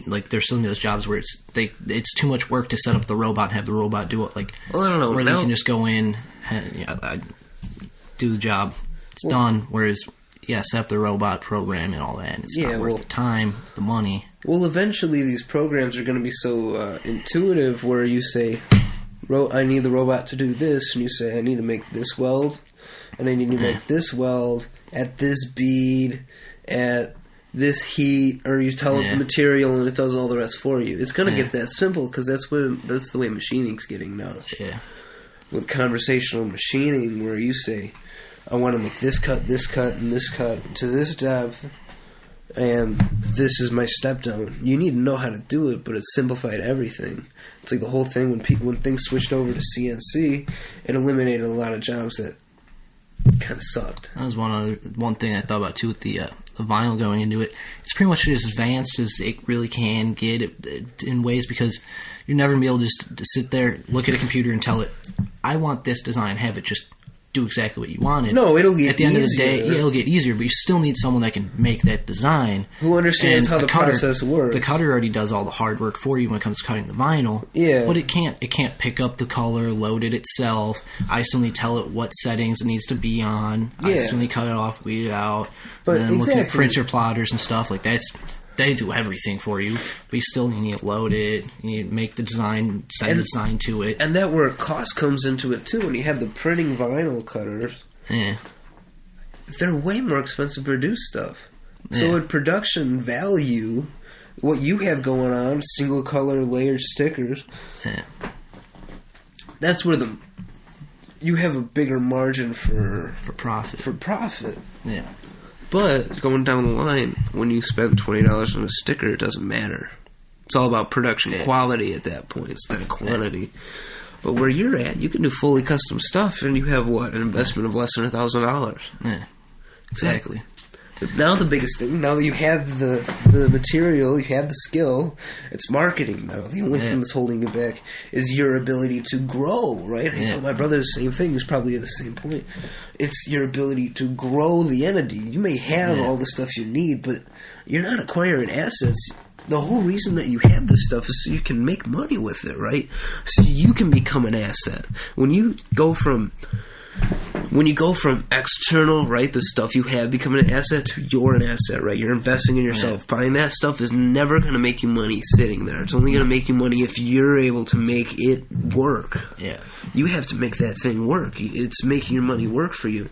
like, there's still going to be those jobs where it's too much work to set up the robot and have the robot do it, like, well, I don't know, where they can just go in and do the job, it's done, whereas... Yeah, set up the robot program and all that. And it's not worth the time, the money. Well, eventually these programs are going to be so intuitive where you say, I need the robot to do this, and you say, I need to make this weld, and I need to make this weld at this bead, at this heat, or you tell it the material and it does all the rest for you. It's going to get that simple because that's the way machining's getting now. Yeah. With conversational machining where you say... I want to make this cut, and this cut to this depth, and this is my step down. You need to know how to do it, but it simplified everything. It's like the whole thing when things switched over to CNC, it eliminated a lot of jobs that kind of sucked. That was one thing I thought about too with the vinyl going into it. It's pretty much as advanced as it really can get in ways because you're never going to be able just to sit there, look at a computer, and tell it, I want this design, have it just do exactly what you wanted. No, it'll get easier. At the end of the day, it'll get easier, but you still need someone that can make that design. Who understands how the process works. The cutter already does all the hard work for you when it comes to cutting the vinyl. Yeah. But it can't pick up the color, load it itself. I still need to tell it what settings it needs to be on. Yeah. I still need to cut it off, weed it out. But and then looking at printer plotters and stuff like that, they do everything for you, but you need to load it, you need to make the design, send the design to it. And that where cost comes into it too. When you have the printing vinyl cutters, they're way more expensive to produce stuff. So in production value, what you have going on, single color layered stickers. Yeah. That's where you have a bigger margin for profit. Yeah. But going down the line, when you spend $20 on a sticker, it doesn't matter. It's all about production quality at that point instead of quantity. Yeah. But where you're at, you can do fully custom stuff, and you have an investment of less than $1,000. Yeah, exactly. But now the biggest thing, now that you have the material, you have the skill, it's marketing now. The only thing that's holding you back is your ability to grow, right? I tell my brother the same thing. He's probably at the same point. It's your ability to grow the entity. You may have all the stuff you need, but you're not acquiring assets. The whole reason that you have this stuff is so you can make money with it, right? So you can become an asset. When you go from external, right, the stuff you have becoming an asset, to you're an asset, right? You're investing in yourself. Buying that stuff is never going to make you money sitting there. It's only going to make you money if you're able to make it work. Yeah. You have to make that thing work. It's making your money work for you.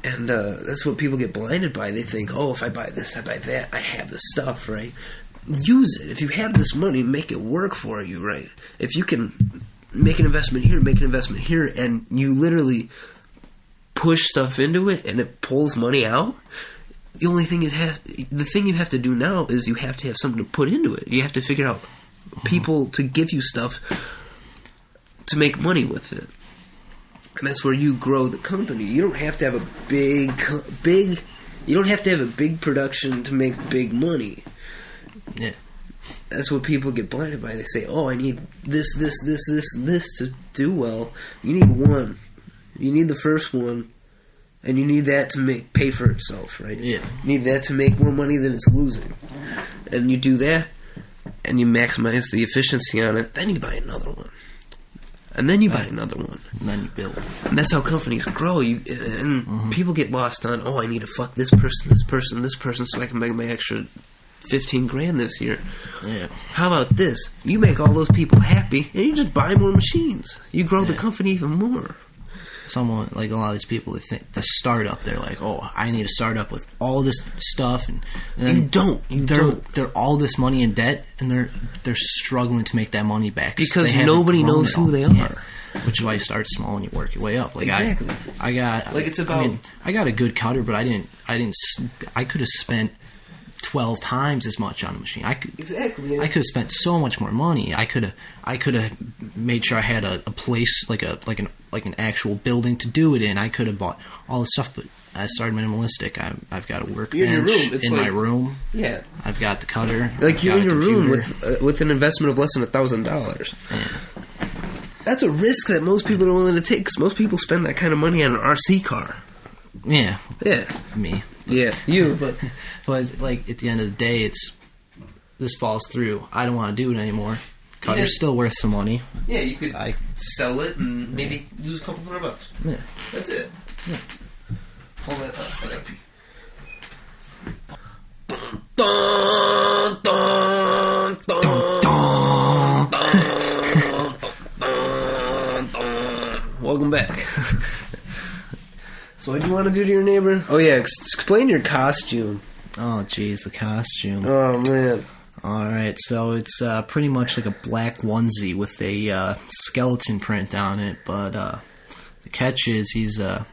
And that's what people get blinded by. They think, oh, if I buy this, I buy that, I have the stuff, right? Use it. If you have this money, make it work for you, right? If you can make an investment here, and you literally push stuff into it and it pulls money out, the only thing the thing you have to do now is you have to have something to put into it. You have to figure out people to give you stuff to make money with it. And that's where you grow the company. You don't have to have a you don't have to have a big production to make big money. Yeah. That's what people get blinded by. They say, oh, I need this to do well. You need one. You need the first one, and you need that to pay for itself, right? Yeah. You need that to make more money than it's losing. And you do that, and you maximize the efficiency on it, then you buy another one. And then you buy another one. And then you build. And that's how companies grow. People get lost on, oh, I need to fuck this person, so I can make my extra $15,000 this year. Yeah. How about this? You make all those people happy, and you just buy more machines. You grow the company even more. Someone, like a lot of these people, they think the startup, they're like, oh, I need to start up with all this stuff, and then they're all this money in debt, and they're struggling to make that money back because nobody knows who they are. Yeah. Which is why you start small and you work your way up. Like exactly. I got a good cutter, but I could have spent 12 times as much on a machine. I could have spent so much more money. I could have made sure I had a place like an actual building to do it in. I could have bought all the stuff, but I started minimalistic. I've got a workbench in my room. Yeah, I've got the cutter. Like you're in your room with an investment of less than $1,000. Yeah. That's a risk that most people are willing to take, because most people spend that kind of money on an RC car. Yeah. Yeah. Me. Yeah, you. But like at the end of the day, this falls through. I don't want to do it anymore. Cutter's still worth some money. Yeah, you could sell it and maybe lose a couple $100. Yeah. That's it. Yeah. Hold that up. I gotta pee. Dun, dun, dun, dun, dun, dun, dun, dun. Welcome back. So what do you want to do to your neighbor? Oh yeah, explain your costume. Oh jeez, the costume. Oh man. Alright, so it's pretty much like a black onesie with a skeleton print on it, but the catch is he's got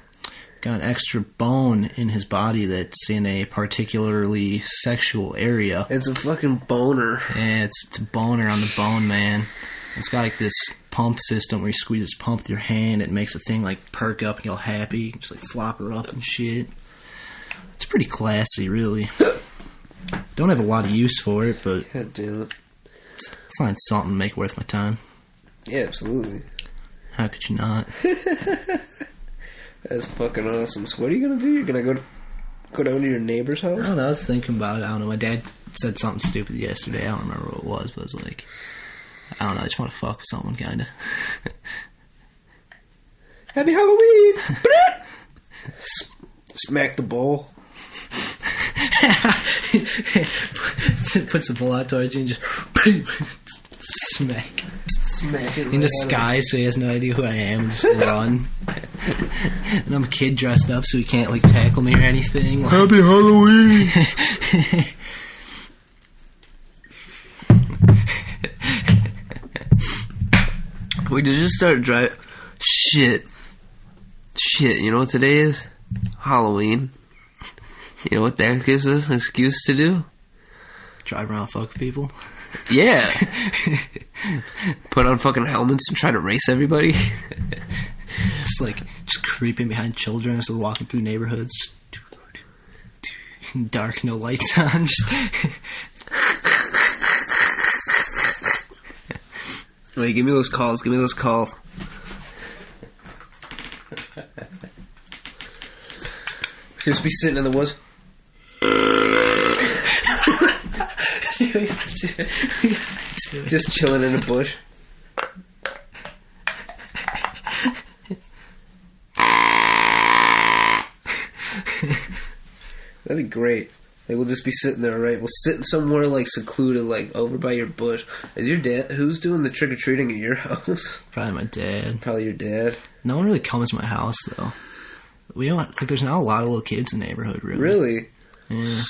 an extra bone in his body that's in a particularly sexual area. It's a fucking boner. Yeah, it's a boner on the bone, man. It's got like this pump system where you squeeze this pump with your hand. It makes the thing like perk up and get all happy. Just like flop her up and shit. It's pretty classy, really. Don't have a lot of use for it, but God damn it. Find something to make worth my time. Yeah, absolutely. How could you not? That's fucking awesome. So what are you gonna do? You're gonna go down to your neighbor's house? I don't know. I was thinking about it. I don't know. My dad said something stupid yesterday. I don't remember what it was, but it was like, I don't know. I just want to fuck with someone, kind of. Happy Halloween! Smack the bowl. Puts the bowl out towards you and just smack it in disguise, so he has no idea who I am, and just run. And I'm a kid dressed up, so he can't like tackle me or anything. Happy Halloween! We could just start driving. Shit. You know what today is? Halloween. You know what that gives us an excuse to do? Drive around, fuck people. Yeah. Put on fucking helmets and try to race everybody. Just creeping behind children as we're walking through neighborhoods. Just dark, no lights on. Wait, give me those calls. Just be sitting in the woods. Just chilling in a bush. That'd be great. Like, we'll just be sitting there, right? We'll sit somewhere, like, secluded, like, over by your bush. Is your dad... Who's doing the trick-or-treating at your house? Probably my dad. Probably your dad. No one really comes to my house, though. We don't... Like, there's not a lot of little kids in the neighborhood, really. Really? Yeah.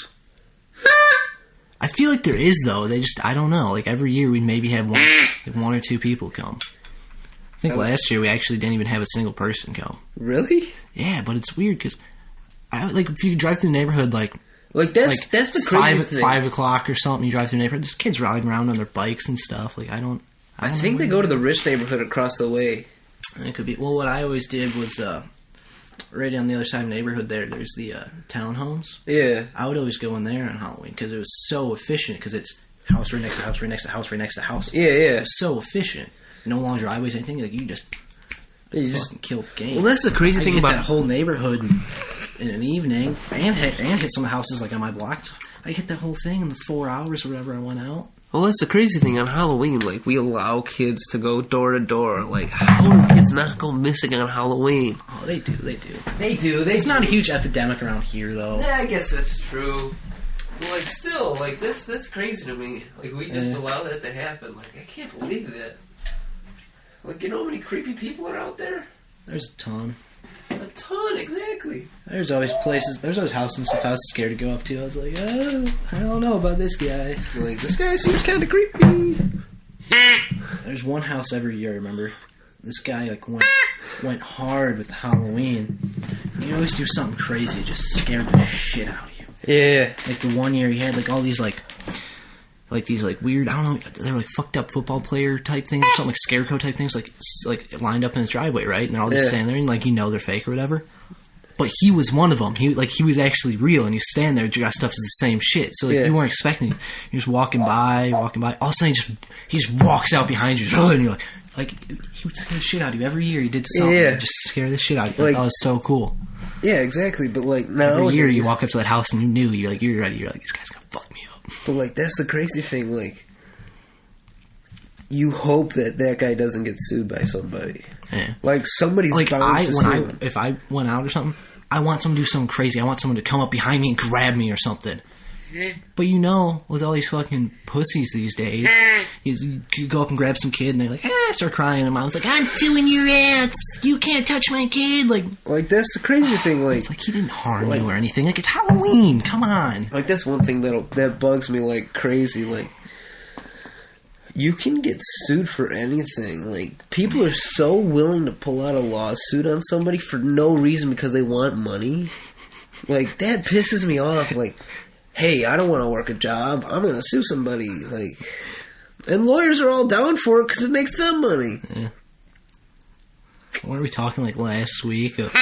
I feel like there is, though. They just... I don't know. Like, every year we maybe have one or two people come. I think last year we actually didn't even have a single person come. Really? Yeah, but it's weird, because... if you drive through the neighborhood, that's the crazy thing. 5 o'clock or something, you drive through the neighborhood, there's kids riding around on their bikes and stuff. Like, I think they go to the rich neighborhood across the way. It could be. Well, what I always did was, right on the other side of the neighborhood there's the townhomes. Yeah. I would always go in there on Halloween, because it was so efficient, because it's house right next to house, right next to house, right next to house. Yeah. It was so efficient. No long driveways, anything. Like, you just fucking kill the game. Well, that's the crazy thing about that whole neighborhood in an evening, and hit some of the houses like on my block. I hit that whole thing in the 4 hours or whatever I went out. Well, that's the crazy thing on Halloween. Like, we allow kids to go door to door. Like, how do kids not go missing on Halloween? Oh, they do. It's not a huge epidemic around here, though. Yeah, I guess that's true. But, like, still, like, that's crazy to me. Like, we just allow that to happen. Like, I can't believe that. Like, you know how many creepy people are out there? There's a ton. A ton, exactly. There's always houses and stuff I was scared to go up to. I was like, oh, I don't know about this guy. Like, this guy seems kind of creepy. There's one house every year, I remember. This guy, like, went hard with Halloween. He'd always do something crazy, just scare the shit out of you. Yeah. Like, the one year he had, like, all these, like these, like, weird, I don't know, they were, like, fucked up football player type things, or something, like, scarecrow type things, like lined up in his driveway, right? And they're all just standing there, and, like, they're fake or whatever. But he was one of them. He was actually real, and you stand there dressed up as the same shit. So, like, you weren't expecting it. You're just walking by. All of a sudden, he just walks out behind you, and you're like, he would scare the shit out of you. Every year he did something to just scare the shit out of you. Like, that was so cool. Yeah, exactly. But, like, now every year you walk up to that house, and you're ready. You're like, this guy's gonna fuck me up. But, like, that's the crazy thing, like, you hope that guy doesn't get sued by somebody. Yeah. Like, somebody's bound to sue him. If I went out or something, I want someone to do something crazy. I want someone to come up behind me and grab me or something. But with all these fucking pussies these days, you go up and grab some kid and they're like, start crying, and their mom's like, I'm suing your ass. You can't touch my kid. Like, that's the crazy thing. Like, it's like he didn't harm you or anything. Like, it's Halloween. Come on. Like, that's one thing that bugs me like crazy. Like, you can get sued for anything. Like, people are so willing to pull out a lawsuit on somebody for no reason because they want money. Like, that pisses me off. Like, hey, I don't want to work a job. I'm going to sue somebody. Like, and lawyers are all down for it because it makes them money. Yeah. Weren't we talking, like, last week of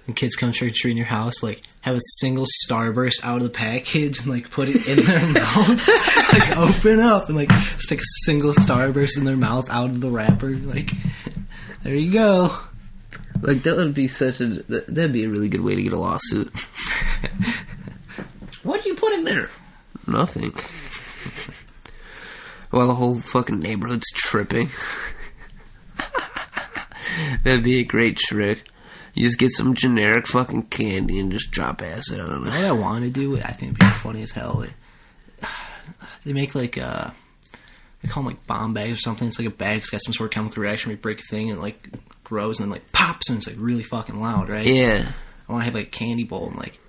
when kids come trick-or-treating your house, like, have a single Starburst out of the package and, like, put it in their mouth? Like, open up and, like, stick a single Starburst in their mouth out of the wrapper. Like, there you go. Like, that would be that'd be a really good way to get a lawsuit. What'd you put in there? Nothing. Well, the whole fucking neighborhood's tripping. That'd be a great trick. You just get some generic fucking candy and just drop acid on it. You know what I want to do? I think it'd be funny as hell. They make, like, they call them, like, bomb bags or something. It's like a bag that's got some sort of chemical reaction where you break a thing and it, like, grows and then, like, pops and it's, like, really fucking loud, right? Yeah. I want to have, like, a candy bowl and, like,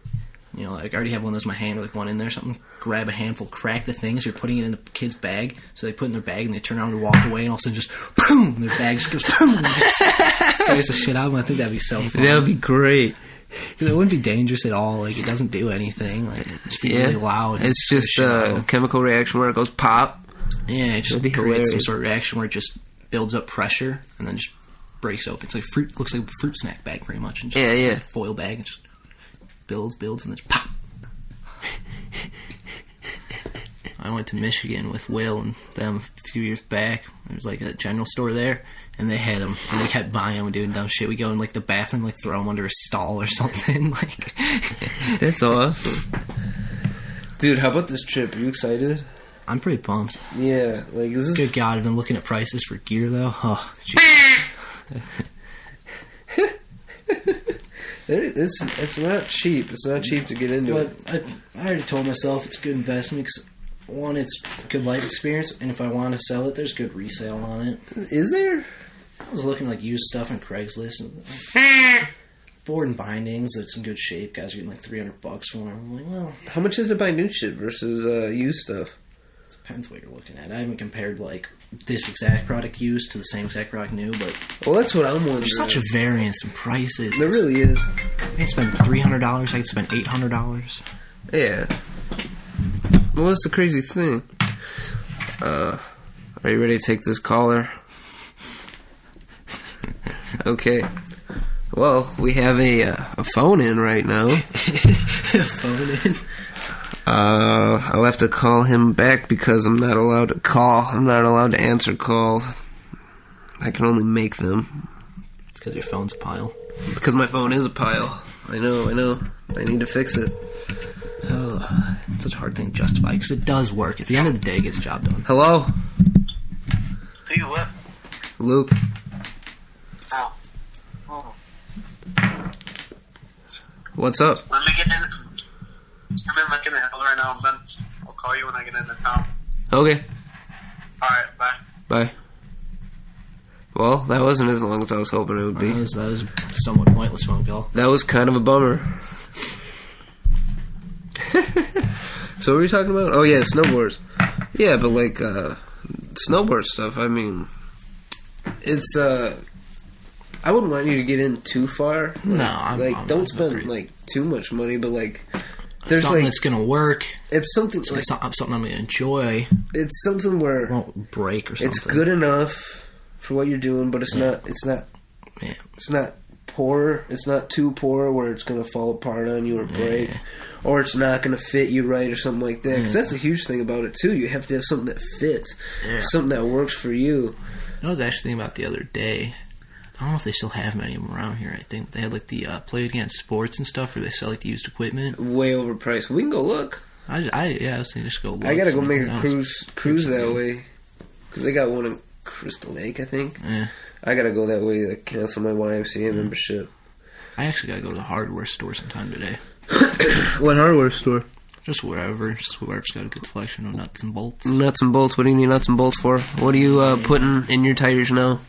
like, I already have one of those in my hand with, like, one in there, something grab a handful, crack the things, you're putting it in the kid's bag, so they put it in their bag, and they turn around and walk away, and all of a sudden just, boom, their bag just goes, boom, and it scares the shit out of them. I think that'd be so fun. That would be great. Because it wouldn't be dangerous at all. Like, it doesn't do anything. Like, it'd just be really loud. It's just a chemical reaction where it goes pop. Yeah, it just be creates hilarious. some sort of reaction where it just builds up pressure and then just breaks open. It's like fruit. Looks like a fruit snack bag, pretty much. And just, it's like a foil bag, and just builds, and then just pop. I went to Michigan with Will and them a few years back. There was like a general store there, and they had them, and we kept buying them and doing dumb shit. We go in like the bathroom, like throw them under a stall or something. Like, that's awesome, dude. How about this trip? Are you excited? I'm pretty pumped. Yeah, like this is good. God, I've been looking at prices for gear though. Oh, jeez. It's not cheap. It's not cheap to get into it. I already told myself it's a good investment because, one, it's a good life experience, and if I want to sell it, there's good resale on it. Is there? I was looking like used stuff on Craigslist. And, board and bindings that's in good shape. Guys are getting like $300 for them. I'm like, well, how much is to buy new shit versus used stuff? Depends what you're looking at. I haven't compared like this exact product used to the same exact product new, but well, that's what I'm wondering. There's such a variance in prices. There really is. I can spend $300. I can spend $800. Yeah. Well, that's the crazy thing. Are you ready to take this caller? Okay. Well, we have a phone in right now. Phone in? I'll have to call him back because I'm not allowed to call. I'm not allowed to answer calls. I can only make them. It's because your phone's a pile. Because my phone is a pile. I know. I need to fix it. Oh, it's such a hard thing to justify because it does work. At the end of the day, it gets the job done. Hello? Who you with? Luke. Oh. Oh. What's up? Let me get in. I'm in like in the hill right now. Ben, I'll call you when I get into town. Okay. Alright, bye. Bye. Well, that wasn't as long as I was hoping it would be. That was a somewhat pointless phone call. That was kind of a bummer. So what were you talking about? Oh yeah, snowboards. Yeah, but like snowboard stuff, I mean, it's I wouldn't want you to get in too far. Like, no, I'm don't spend like too much money, but like there's something like that's gonna work. It's something like something I'm gonna enjoy. It's something where it won't break or something. It's good enough for what you're doing, but it's not. Yeah. It's not poor. It's not too poor where it's gonna fall apart on you or break, or it's not gonna fit you right or something like that. Because that's a huge thing about it too. You have to have something that fits, something that works for you. I was actually thinking about the other day. I don't know if they still have many of them around here. I think they had like the Play Against Sports and stuff where they sell like the used equipment. Way overpriced. We can go look. I was thinking just go look. I gotta go make a cruise that way because they got one in Crystal Lake, I think. Yeah. I gotta go that way to cancel my YMCA membership. I actually gotta go to the hardware store sometime today. What hardware store? Just wherever's got a good selection of nuts and bolts. Nuts and bolts. What do you need nuts and bolts for? What are you putting in your tires now?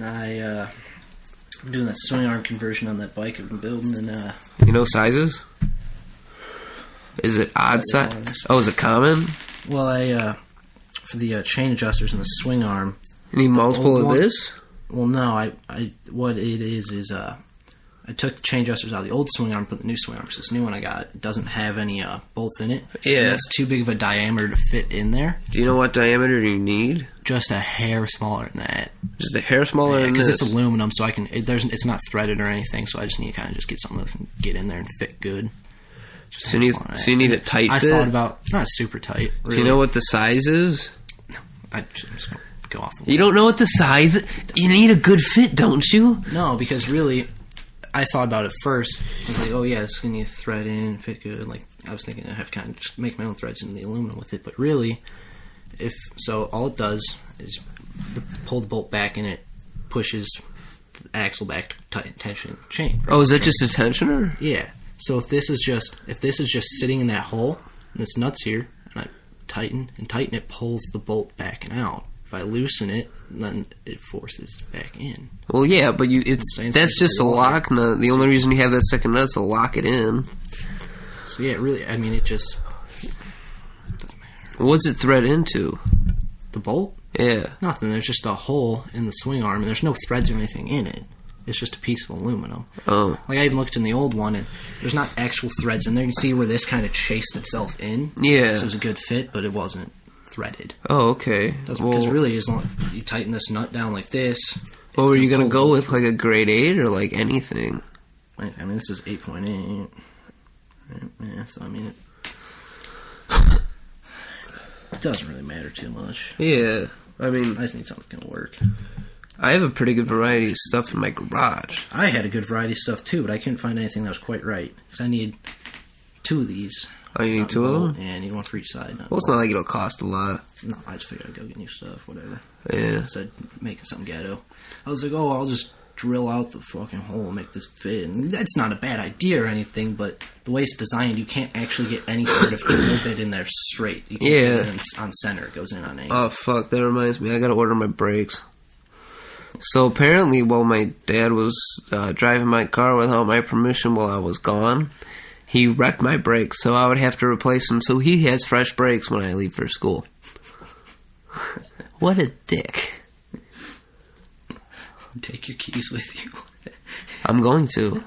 I'm doing that swing arm conversion on that bike I've been building, and you know sizes? Is it odd size? Oh, is it common? Well, for the chain adjusters and the swing arm. You need multiple of this? Well, no. What it is I took the chain adjusters out of the old swing arm, put the new swing arm. Because this new one I got doesn't have any bolts in it. Yeah. And that's too big of a diameter to fit in there. Do you know what diameter you need? Just a hair smaller than that. Just a hair smaller than this? Because it's aluminum, so it's not threaded or anything, so I just need to kind of just get something that can get in there and fit good. So you need a tight fit? I thought about, not super tight. Really. Do you know what the size is? No. I'm just going to go off the You don't know what the size is? You need a good fit, don't you? No, because really, I thought about it first. I was like, oh yeah, it's going to need to thread in, fit good. Like, I was thinking I'd have to kind of just make my own threads in the aluminum with it. But really, all it does is pull the bolt back and it pushes the axle back to tighten tension chain. Right? Oh, is that just a tensioner? Yeah. So if this is just sitting in that hole, and this nut's here, and I tighten, it pulls the bolt back and out. If I loosen it, then it forces back in. Well, yeah, but that's just a lock nut. The only reason you have that second nut is to lock it in. So yeah, really, I mean, it just What's it thread into? The bolt? Yeah. Nothing. There's just a hole in the swing arm, and there's no threads or anything in it. It's just a piece of aluminum. Oh. Like, I even looked in the old one, and there's not actual threads in there. You can see where this kind of chased itself in. Yeah. So it was a good fit, but it wasn't threaded. Oh, okay. Because really, as long as you tighten this nut down like this... What were you going to go with, like a grade 8 or like anything? I mean, this is 8.8. Yeah, so I mean, it doesn't really matter too much. Yeah. I mean... I just need something that's going to work. I have a pretty good variety of stuff in my garage. I had a good variety of stuff too, but I couldn't find anything that was quite right. Because I need 2 of these. Oh, you need 2 of them? Yeah, I need one for each side. Well, it's not like it'll cost a lot. No, I just figured I'd go get new stuff, whatever. Yeah. Instead of making something ghetto. I was like, oh, I'll just drill out the fucking hole and make this fit. And that's not a bad idea or anything, but the way it's designed, you can't actually get any sort of drill bit in there straight. You can't get it on center. It goes in on angle. Oh, fuck. That reminds me. I gotta order my brakes. So apparently, while my dad was driving my car without my permission while I was gone, he wrecked my brakes, so I would have to replace them so he has fresh brakes when I leave for school. What a dick. Take your keys with you. I'm going to.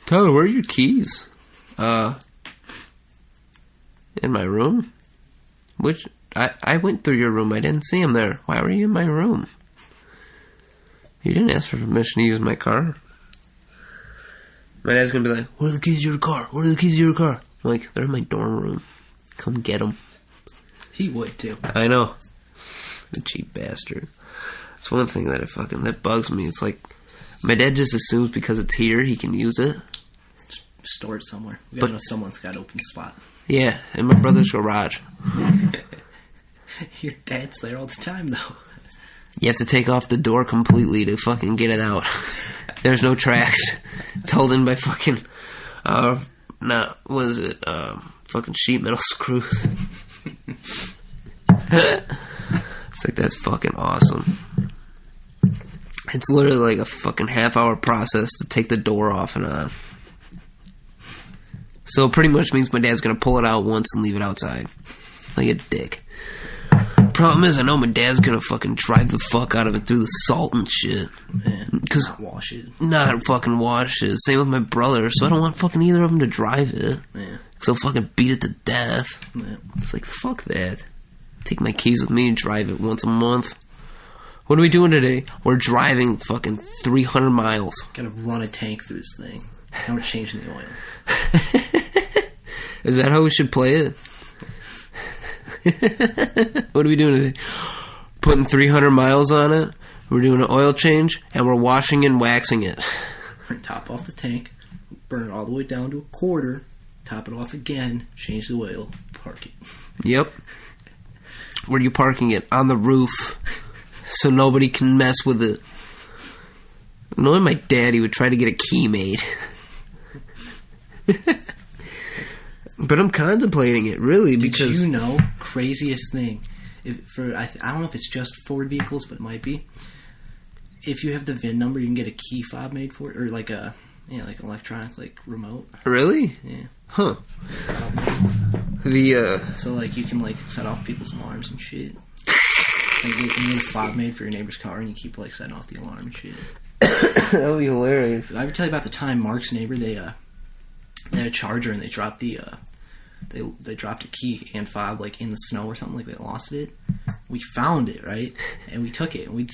Tyler, where are your keys? In my room? Which... I went through your room. I didn't see him there. Why were you in my room? You didn't ask for permission to use my car. My dad's gonna be like, where are the keys to your car? Where are the keys to your car? I'm like, they're in my dorm room. Come get them. He would too. I know. The cheap bastard. It's one thing that bugs me. It's like, my dad just assumes because it's here, he can use it. Just store it somewhere. We gotta know someone's got an open spot. Yeah, in my brother's garage. Your dad's there all the time, though. You have to take off the door completely to fucking get it out. There's no tracks. It's held in by fucking, fucking sheet metal screws. It's like, that's fucking awesome. It's literally like a fucking half-hour process to take the door off and on. So it pretty much means my dad's gonna pull it out once and leave it outside. Like a dick. Problem is, I know my dad's gonna fucking drive the fuck out of it through the salt and shit. Cause not wash it. Not fucking wash it. Same with my brother, so I don't want fucking either of them to drive it. Yeah. Cause they'll fucking beat it to death. Yeah. It's like, fuck that. Take my keys with me and drive it once a month. What are we doing today? We're driving fucking 300 miles. Gotta run a tank through this thing. Now we're changing the oil. Is that how we should play it? What are we doing today? Putting 300 miles on it. We're doing an oil change, and we're washing and waxing it. Top off the tank, burn it all the way down to a quarter, top it off again, change the oil, park it. Yep. Where are you parking it? On the roof. So nobody can mess with it. Knowing my dad, he would try to get a key made. But I'm contemplating it, really, because... Did you know, craziest thing, I don't know if it's just Ford vehicles, but it might be. If you have the VIN number, you can get a key fob made for it, or like a, like electronic, like remote. Really? Yeah. Huh. So, like, you can, like, set off people's alarms and shit. Like, you get a fob made for your neighbor's car, and you keep, like, setting off the alarm and shit. That would be hilarious. I would tell you about the time Mark's neighbor, they had a charger, and they dropped they dropped a key and fob, like, in the snow or something, like they lost it. We found it, right? And we took it, and we'd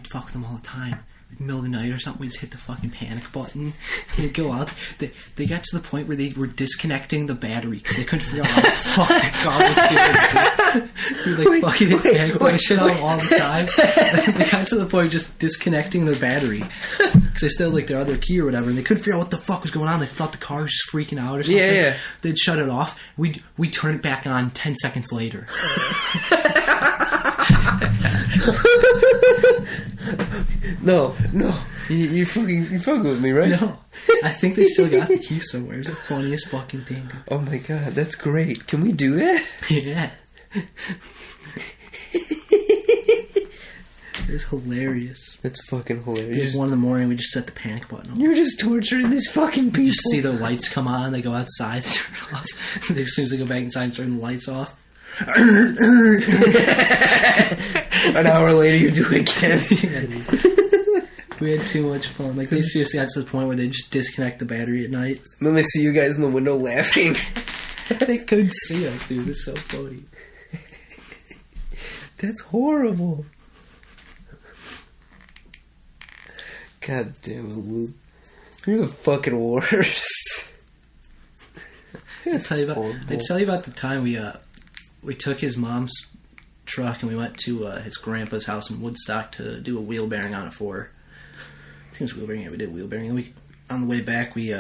fuck with them all the time. Like, middle of the night or something, we'd just hit the fucking panic button. They'd go out. They got to the point where they were disconnecting the battery because they couldn't figure out how the fuck the car was doing. We'd, like, fucking hit panic button shit out all the time. They got to the point of just disconnecting the battery because they still had, like, their other key or whatever, and they couldn't figure out what the fuck was going on. They thought the car was just freaking out or something. Yeah. They'd shut it off. We'd turn it back on 10 seconds later. No. You fucking with me, right? No. I think they still got the key somewhere. It's the funniest fucking thing. Oh my god, that's great. Can we do that? Yeah. It was hilarious. That's fucking It hilarious. was 1 in the morning. We just set the panic button on. You're just torturing these fucking people. You just see the lights come on. They go outside. They turn it off. As soon as they go back inside, turn the lights off. An hour later, you do it again. We had too much fun. Like, they seriously got to the point where they just disconnect the battery at night. And then they see you guys in the window laughing. They couldn't see us, dude. It's so funny. That's horrible. God damn it, Luke. You're the fucking worst. I'd tell you about the time we took his mom's truck and we went to his grandpa's house in Woodstock to do a wheel bearing on it for her. I think it was wheel bearing. Yeah, we did wheel bearing. And on the way back, we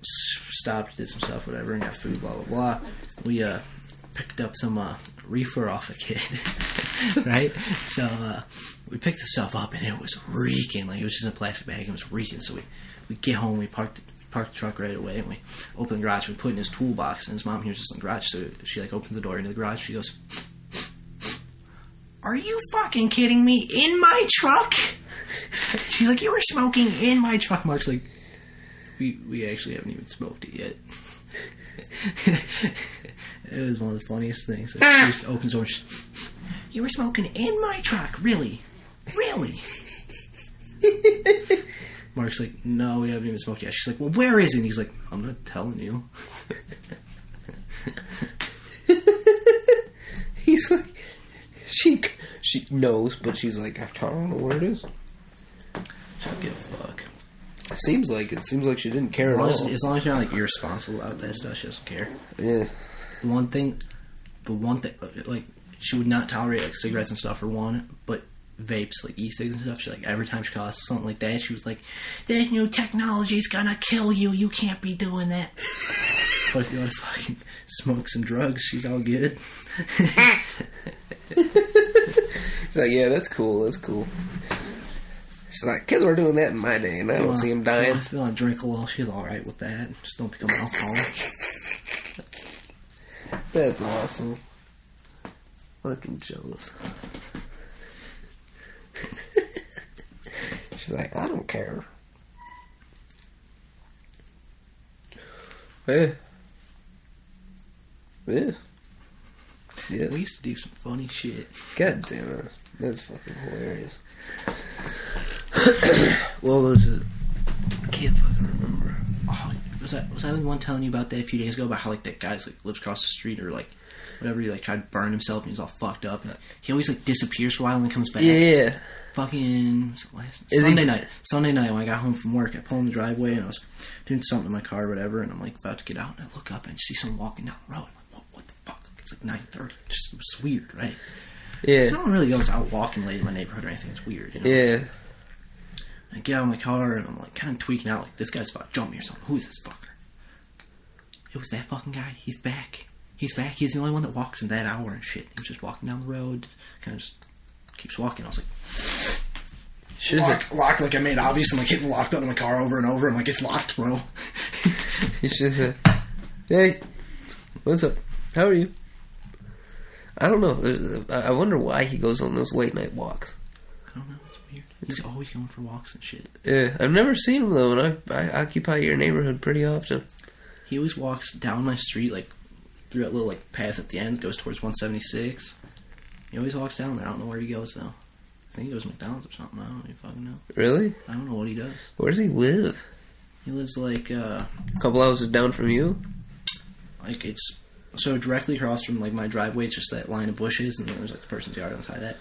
stopped, did some stuff, whatever, and got food, blah, blah, blah. We picked up some reefer off a kid, right? So we picked the stuff up, and it was reeking. Like, it was just in a plastic bag. It was reeking. So we get home, we parked the truck right away, and we opened the garage. We put it in his toolbox, and his mom hears us in the garage. So she, like, opens the door into the garage. She goes, "Are you fucking kidding me? In my truck?" She's like, "You were smoking in my truck." Mark's like, we actually haven't even smoked it yet. It was one of the funniest things. Like, she just opens the door. "You were smoking in my truck? Really? Really?" Mark's like, "No, we haven't even smoked yet." She's like, "Well, where is it?" And he's like, "I'm not telling you." He's like, she knows, but she's like, I don't know where it is. She don't give a fuck. Seems like she didn't care at all. As long as you're not, like, irresponsible about that stuff, she doesn't care. Yeah. The one thing, like, she would not tolerate, like, cigarettes and stuff for one, but vapes, like e-cigs and stuff, she, like, every time she calls something like that, she was like, "There's new technology, it's gonna kill you, you can't be doing that." But if you want to fucking smoke some drugs, she's all good. She's like, "Yeah, that's cool. She's like, "Kids were doing that in my day, and I don't see them dying." If you want to drink a little, she's alright with that. Just don't become an alcoholic. That's awesome. Fucking jealous. She's like, "I don't care." Yeah. Yeah. Yes. We used to do some funny shit. God damn it. That's fucking hilarious. Well, I can't fucking remember. Oh, was I the one telling you about that a few days ago about how, like, that guy's, like, lives across the street or, like, whatever, he, like, tried to burn himself and he's all fucked up. And he always, like, disappears for a while and then comes back. Yeah. Fucking Sunday night when I got home from work, I pull in the driveway and I was doing something in my car or whatever, and I'm, like, about to get out and I look up and I see someone walking down the road. I'm like, what the fuck? It's like 9:30. It's weird, right? Yeah. So no one really goes out walking late in my neighborhood or anything. It's weird, you know? Yeah. I get out of my car and I'm, like, kind of tweaking out, like, this guy's about to jump me or something. Who is this fucker? It was that fucking guy. He's back. He's back. He's the only one that walks in that hour and shit. He was just walking down the road, kind of just keeps walking. I was like, locked, like I made obvious. I'm, like, hitting the lock button in my car over and over. I'm like, it's locked, bro. He's just "Hey, what's up? How are you?" I don't know. I wonder why he goes on those late night walks. I don't know. It's weird. He's always going for walks and shit. Yeah, I've never seen him though, and I occupy your neighborhood pretty often. He always walks down my street, like, through that little, like, path at the end, goes towards 176. He always walks down there. I don't know where he goes though. I think he goes to McDonald's or something. I don't even fucking know. Really? I don't know what he does. Where does he live? He lives, like, a couple houses down from you? Like, it's so directly across from, like, my driveway. It's just that line of bushes, and then there's, like, the person's yard on the side of that.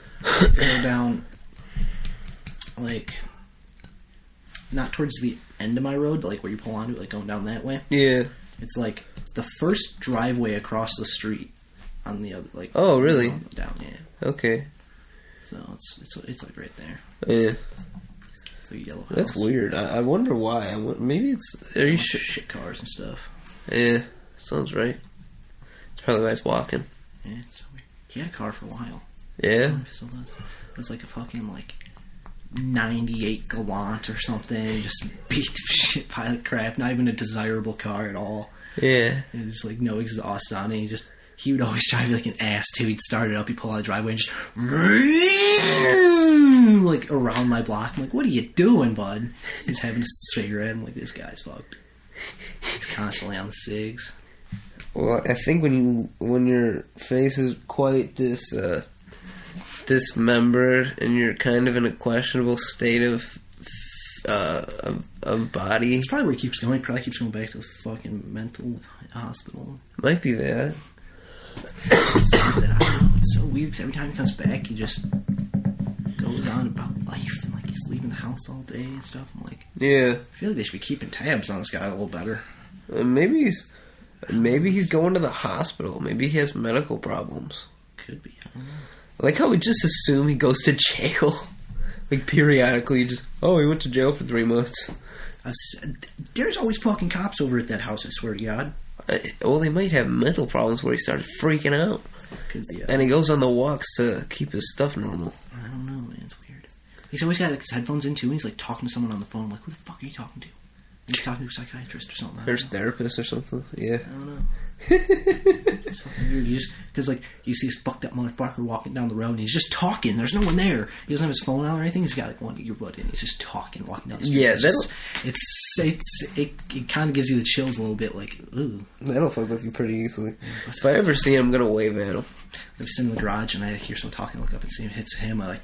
Go down, like, not towards the end of my road, but, like, where you pull onto it, like, going down that way. Yeah. It's, like, the first driveway across the street on the other, like... Oh, really? Down, yeah. Okay. So, it's like, right there. Yeah. It's like a yellow house. That's weird. I wonder why. Maybe it's... Are you sure? Shit cars and stuff. Yeah. Sounds right. It's probably why he's walking. Yeah, it's so weird. He had a car for a while. Yeah? I don't know if he still does. It was like a fucking, like, 98 Galant or something. Just beat to shit pile of crap. Not even a desirable car at all. Yeah. It was, like, no exhaust on it. He just he would always drive like an ass too. He'd start it up, he'd pull out the driveway and just like around my block. I'm like, what are you doing, bud? He's having a cigarette. I'm like, this guy's fucked. He's constantly on the cigs. Well, I think when your face is quite dismembered and you're kind of in a questionable state of body, It's probably where he keeps going. He probably keeps going back to the fucking mental hospital. might be that. Something, I don't know. It's so weird because every time he comes back, he just goes on about life and like he's leaving the house all day and stuff. I'm like, Yeah, I feel like they should be keeping tabs on this guy a little better. maybe he's going to the hospital. Maybe he has medical problems. Could be. I don't know. I like how we just assume he goes to jail. Like periodically, just he went to jail for 3 months. There's always fucking cops over at that house. I swear to God. Well, they might have mental problems where he started freaking out. Could be. And he goes on the walks to keep his stuff normal. I don't know, man. It's weird. He's always got like his headphones in too, and he's like talking to someone on the phone. I'm like, who the fuck are you talking to? And he's talking to a psychiatrist or something. There's therapists or something. Yeah. I don't know. It's fucking weird. Because like you see this fucked up motherfucker walking down the road, and he's just talking. There's no one there. He doesn't have his phone out or anything. He's got like one earbud in. He's just talking, walking down the street. Yeah, it kind of gives you the chills a little bit. Like, ooh, that'll fuck with you pretty easily. If I ever see him, I'm gonna wave at him. If he's in the garage and I hear someone talking, I look up and see him hits him. I like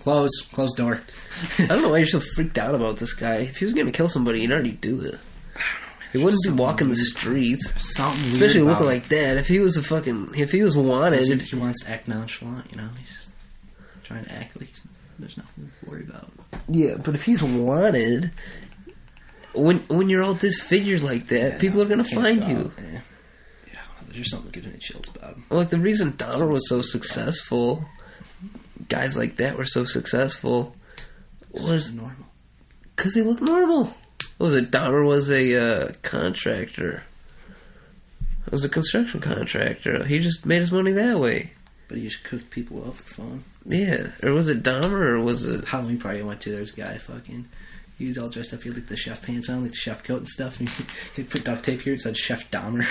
close door. I don't know why you're so freaked out about this guy. If he was gonna kill somebody, he'd already do it. He wouldn't be walking the streets, Something especially weird looking about like that. If he was wanted, he wants to act nonchalant, you know. He's trying to act like there's nothing to worry about. yeah. But if he's wanted, when you're all disfigured like that, people are gonna find you. Yeah, there's just something giving me chills about him. Well, like the reason Donner was so successful, guys like that were so successful, was normal. because they look normal. What was it? Donner was a contractor. He was a construction contractor. He just made his money that way. But he just cooked people up for fun. Yeah. Or was it Dahmer or was it... Halloween party I went to, there was a guy fucking... He was all dressed up. He had like the chef pants on, like the chef coat and stuff. And he put duct tape here. It said Chef Dahmer.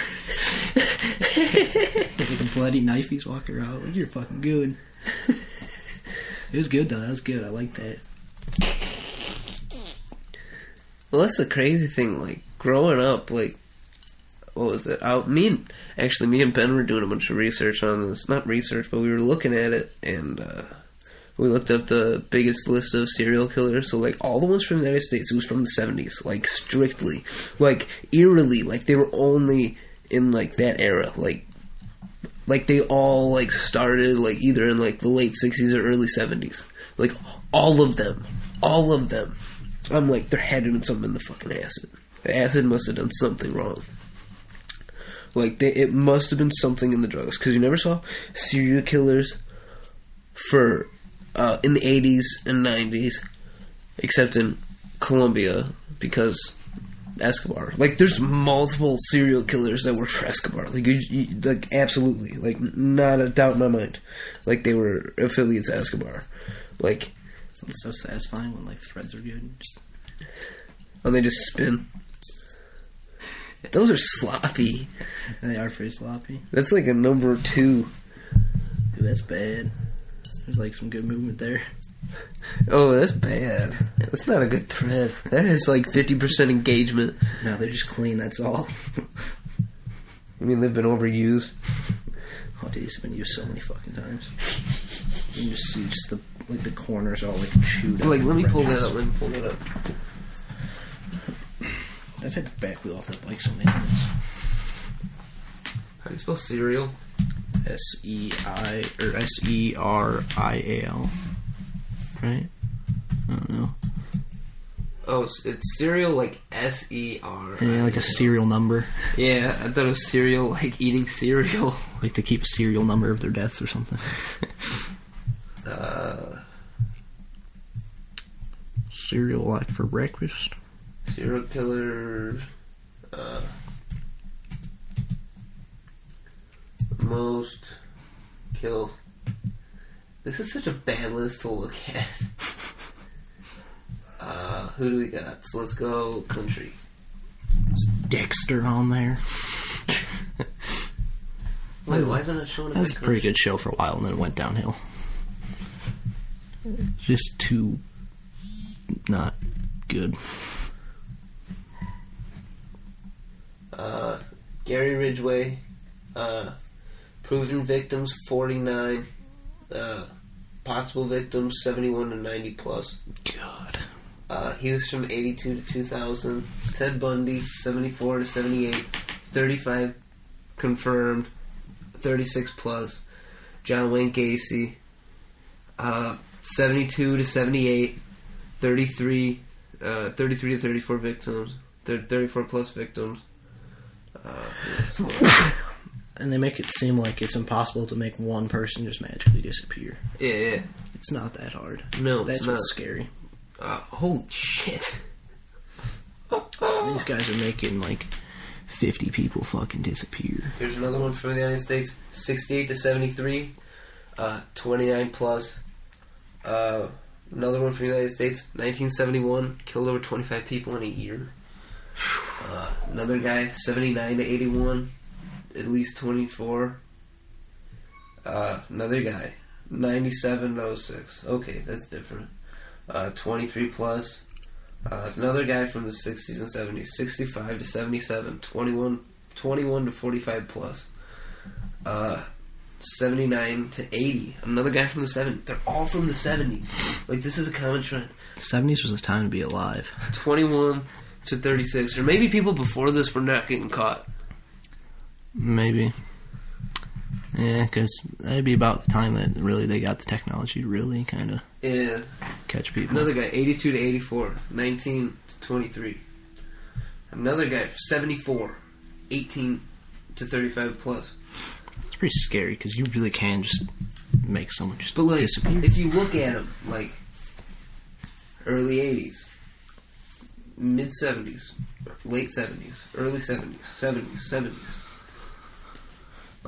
Like a bloody knife he's walking around. Like, you're fucking good. It was good though. That was good. I like that. Well, that's the crazy thing. Like, growing up, like... What was it? Me and Ben were doing a bunch of research on this. Not research, but we were looking at it. And we looked up the biggest list of serial killers. So, like, all the ones from the United States, it was from the 70s. Like, strictly. Like, eerily. Like, they were only in, like, that era. Like they all, like, started, like, either in, like, the late 60s or early 70s. Like, all of them. All of them. I'm like, there had to have been something in the fucking acid. The acid must have done something wrong. Like, it must have been something in the drugs. Because you never saw serial killers for... in the 80s and 90s, except in Colombia, because Escobar. Like, there's multiple serial killers that work for Escobar. Like, like, absolutely. Like, not a doubt in my mind. Like, they were affiliates of Escobar. Like... It's so satisfying when, like, threads are good. And they just spin. Those are sloppy. They are pretty sloppy. That's like a number 2. Ooh, that's bad. There's, like, some good movement there. Oh, that's bad. That's not a good thread. That has like 50% engagement. No, they're just clean, that's all. I mean, they've been overused. Oh, dude, it's been used so many fucking times. You can just see just the corners all like chewed up. Like, let me pull that up. I've had the back wheel off that bike so many times. How do you spell cereal? S-E-R-I-A-L. Right? I don't know. Oh, it's cereal like S-E-R. Yeah, like a serial number. Yeah, I thought it was cereal like eating cereal. Like to keep a serial number of their deaths or something. Cereal like for breakfast. Serial killers. Most killed. This is such a bad list to look at. Who do we got? So let's go country. Is Dexter on there? Wait, why isn't it showing? That was a pretty good show for a while, and then it went downhill. Just too not good. Gary Ridgway, proven victims 49, possible victims 71 to 90 plus. God. He was from 82 to 2000. Ted Bundy 74 to 78, 35 confirmed, 36 plus. John Wayne Gacy 72 to 78, 33 to 34 victims, 34 plus victims. And they make it seem like it's impossible to make one person just magically disappear. Yeah. It's not that hard. No, That's it's not. what's scary. Holy shit. These guys are making, 50 people fucking disappear. Here's another one from the United States. 68 to 73, 29 plus. Another one from the United States. 1971, killed over 25 people in a year. Another guy, 79 to 81, at least 24. Another guy, 97 to 06. Okay, that's different. 23 plus. Another guy from the 60s and 70s, 65 to 77, 21 to 45 plus. 79 to 80. Another guy from the 70s. They're all from the 70s. This is a common trend. 70s was a time to be alive. 21 to 36. Or maybe people before this were not getting caught. Maybe. Yeah, because that'd be about the time that really they got the technology to really kind of catch people. Another guy, 82 to 84, 19 to 23. Another guy, 74, 18 to 35 plus. It's pretty scary because you really can just make someone just But disappear. if you look at them, early 80s, mid 70s, late 70s, early 70s, 70s.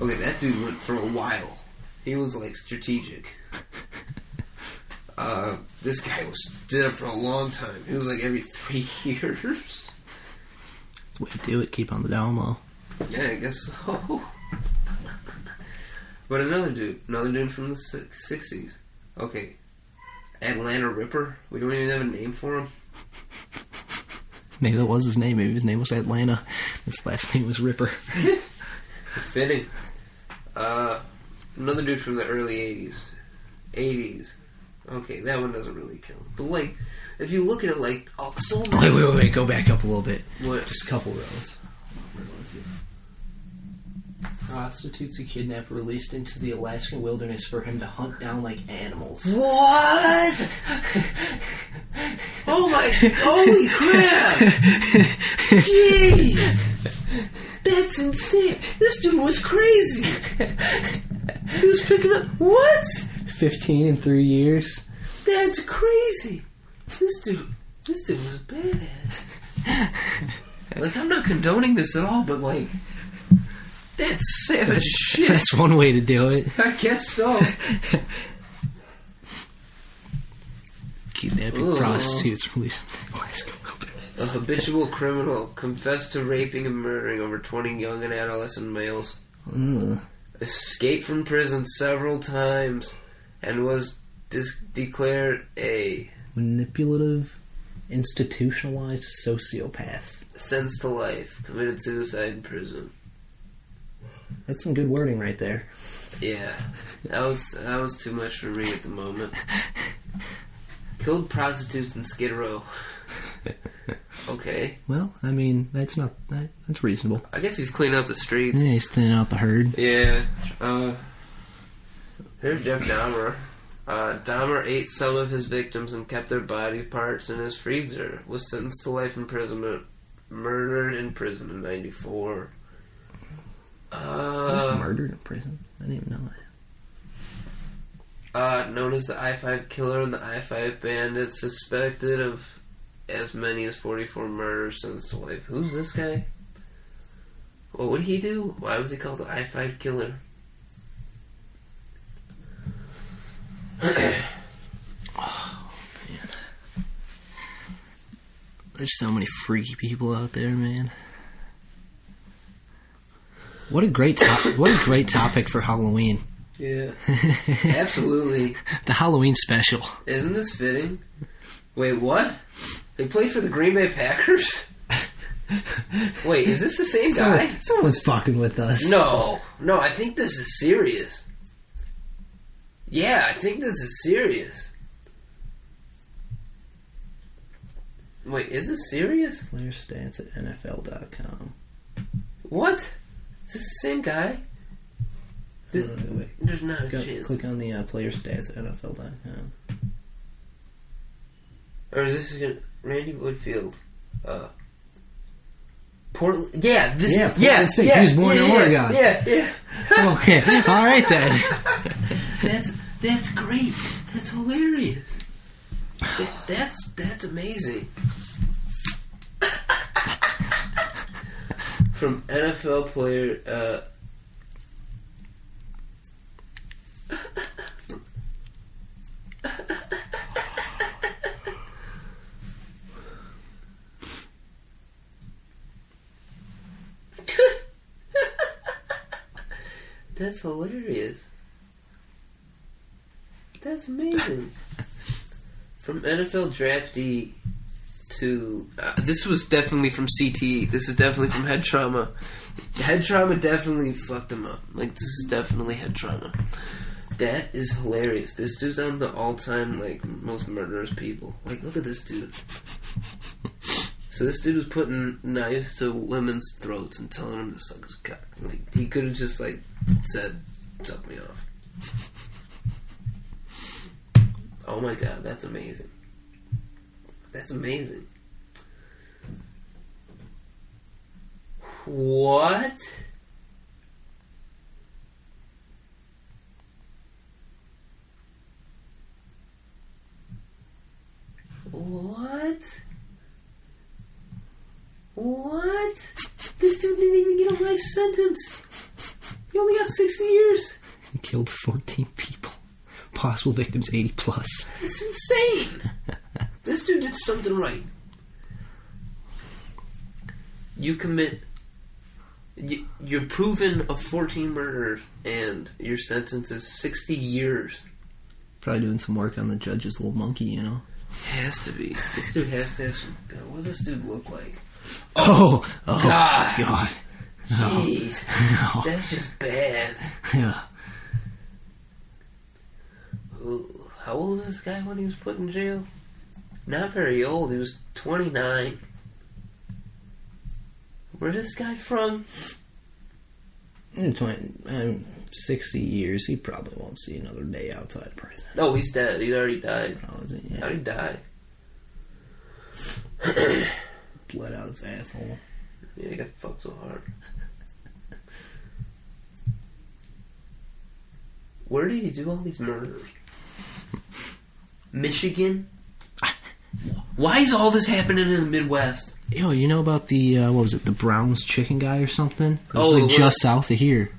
Okay, that dude went for a while. He was strategic. This guy did it for a long time. It was every 3 years. That's the way to do it. Keep on the down low. Yeah, I guess so. But another dude from the 60s. Okay, Atlanta Ripper. We don't even have a name for him. Maybe that was his name. Maybe his name was Atlanta. His last name was Ripper. Fitting. Another dude from the early 80s. Okay, that one doesn't really kill. But if you look at it, so many. Wait. Go back up a little bit. What? Just a couple rows. Where was it? Prostitutes a kidnapper released into the Alaskan wilderness for him to hunt down like animals. What? Oh my! Holy crap! Jeez, that's insane. This dude was crazy. He was picking up what? 15 in 3 years. That's crazy. This dude was a badass. I'm not condoning this at all, but that's savage shit. That's one way to do it. I guess so. Kidnapping prostitutes released in the Alaskan wilderness. A habitual criminal confessed to raping and murdering over 20 young and adolescent males. Escaped from prison several times and was declared a manipulative, institutionalized sociopath. sentenced to life. Committed suicide in prison. That's some good wording right there. Yeah, that was too much for me at the moment. Killed prostitutes in Skid Row. Okay. Well, I mean, that's reasonable. I guess he's cleaning up the streets. Yeah, he's thinning out the herd. Yeah. Here's Jeff Dahmer. Dahmer ate some of his victims and kept their body parts in his freezer. Was sentenced to life imprisonment. Murdered in prison in 94. He was murdered in prison? I didn't even know that. Known as the I-5 killer and the I-5 bandit, suspected of as many as 44 murders, sentenced to life. Who's this guy? What would he do? Why was he called the I-5 killer? Oh, man. There's so many freaky people out there, man. What a great topic for Halloween. Yeah. Absolutely. The Halloween special. Isn't this fitting? Wait, what? They played for the Green Bay Packers? Wait, is this the same guy? Someone's fucking with us. No, I think this is serious. Yeah, I think this is serious. Wait, is this serious? Player stats at NFL.com. What? Is this the same guy? Wait. There's not a chance. Click on the player stats at NFL.com. Or is this Randy Woodfield? Portland. Yeah, this. Yeah, Portland State. He was born in Oregon. Yeah. Okay, all right then. That's great. That's hilarious. That's amazing. From NFL player. That's hilarious. That's amazing. From NFL draftee to... this was definitely from CTE. This is definitely from head trauma. Head trauma definitely fucked him up. Like, this is definitely head trauma. That is hilarious. This dude's on the all-time, like, most murderous people. Like, look at this dude. So this dude was putting knives to women's throats and telling them to suck his cock. Like, he could have just, like, said, suck me off. Oh my god, that's amazing. That's amazing. What? What? What? This dude didn't even get a life sentence. He only got 60 years. He killed 14 people. Possible victims 80 plus. It's insane. This dude did something right. You commit... You're proven of 14 murders, and your sentence is 60 years. Probably doing some work on the judge's little monkey, you know? Has to be. This dude has to have some... God, what does this dude look like? Oh God. God. Jeez. No. That's just bad. Yeah. How old was this guy when he was put in jail? Not very old. He was 29. Where's this guy from? In 60 years, he probably won't see another day outside prison. Oh, he's dead. He already died. Oh, is it? Yeah. How'd he die? Bled out his asshole. Yeah, he got fucked so hard. Where did he do all these murders? Michigan? Why is all this happening in the Midwest? Yo, you know about the, what was it, the Browns chicken guy or something? It was Oh, like just south of here.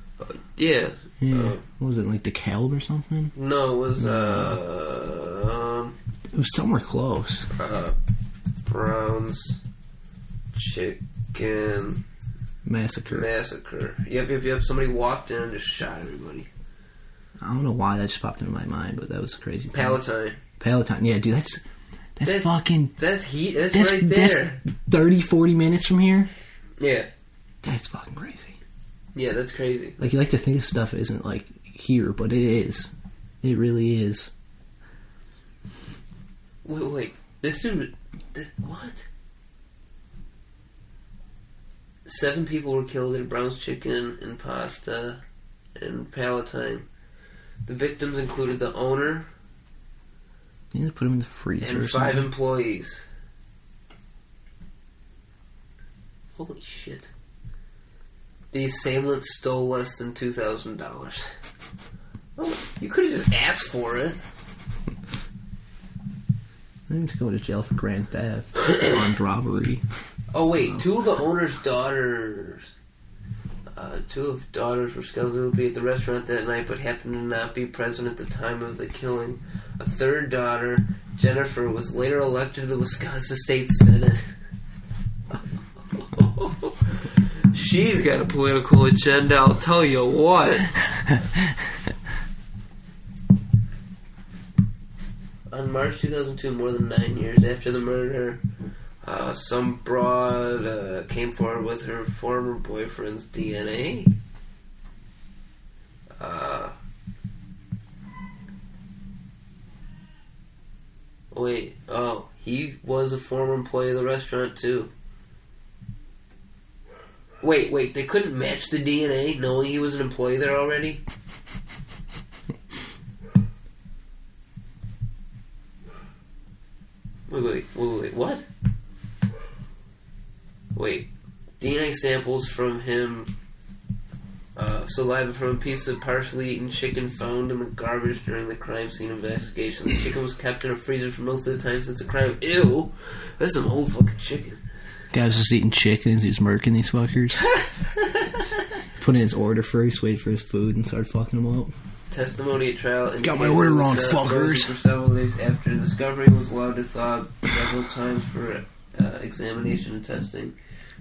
Yeah. Yeah. What was it, like DeKalb or something? No, it was, It was somewhere close. Browns chicken Massacre. Yep. Somebody walked in and just shot everybody. I don't know why that just popped into my mind, but that was crazy. Palatine. Yeah, dude, that's fucking... That's heat. That's right there. That's 30, 40 minutes from here? Yeah. That's fucking crazy. Yeah, that's crazy. Like, you like to think of stuff isn't, like, here, but it is. It really is. Wait. This dude... what? 7 people were killed at Brown's Chicken and Pasta in Palatine. The victims included the owner... You need to put him in the freezer and or 5 something. employees. Holy shit. The assailants stole less than $2,000. Oh, you could have just asked for it. I need to go to jail for grand theft. Armed robbery. Oh wait, 2 of the owner's daughters... 2 of daughters were scheduled to be at the restaurant that night, but happened to not be present at the time of the killing. A 3rd daughter, Jennifer, was later elected to the Wisconsin State Senate. She's got a political agenda, I'll tell you what. On March 2002, more than 9 years after the murder, some broad came forward with her former boyfriend's DNA. He was a former employee of the restaurant too. Wait, they couldn't match the DNA knowing he was an employee there already? Wait, what? Wait, DNA samples from him, saliva from a piece of partially eaten chicken found in the garbage during the crime scene investigation. The chicken was kept in a freezer for most of the time since the crime. Ew! That's some old fucking chicken. Guy was just eating chickens, he was murking these fuckers. Put in his order first, wait for his food, and started fucking them up. Testimony at trial. Got my order wrong, fuckers. For several days after the discovery, was allowed to thaw several times for examination and testing,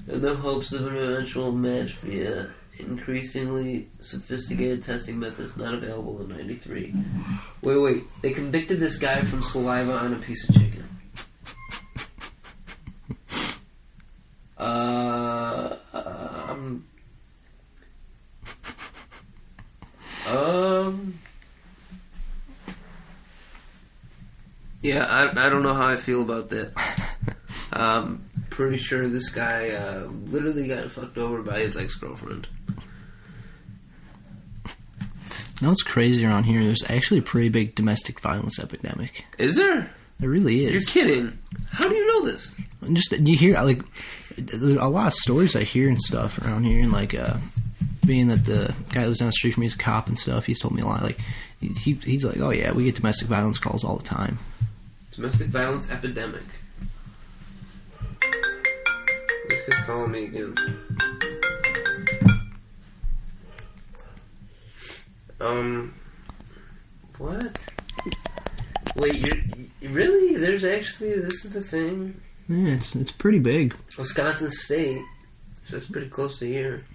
in the hopes of an eventual match via increasingly sophisticated testing methods not available in '93. Wait. They convicted this guy from saliva on a piece of chicken. Yeah, I don't know how I feel about that. Pretty sure this guy literally got fucked over by his ex-girlfriend. You know what's crazy around here? There's actually a pretty big domestic violence epidemic. Is there? There really is. You're kidding. How do you know this? Just, you hear, like, there's a lot of stories I hear and stuff around here, and, like, being that the guy that lives down the street from me is a cop and stuff, he's told me a lot. Like, he's like, oh yeah, we get domestic violence calls all the time. Domestic violence epidemic. This guy's calling me again. What? Wait, you're really? There's actually, this is the thing? Yeah, it's pretty big. Wisconsin State, so it's pretty close to here.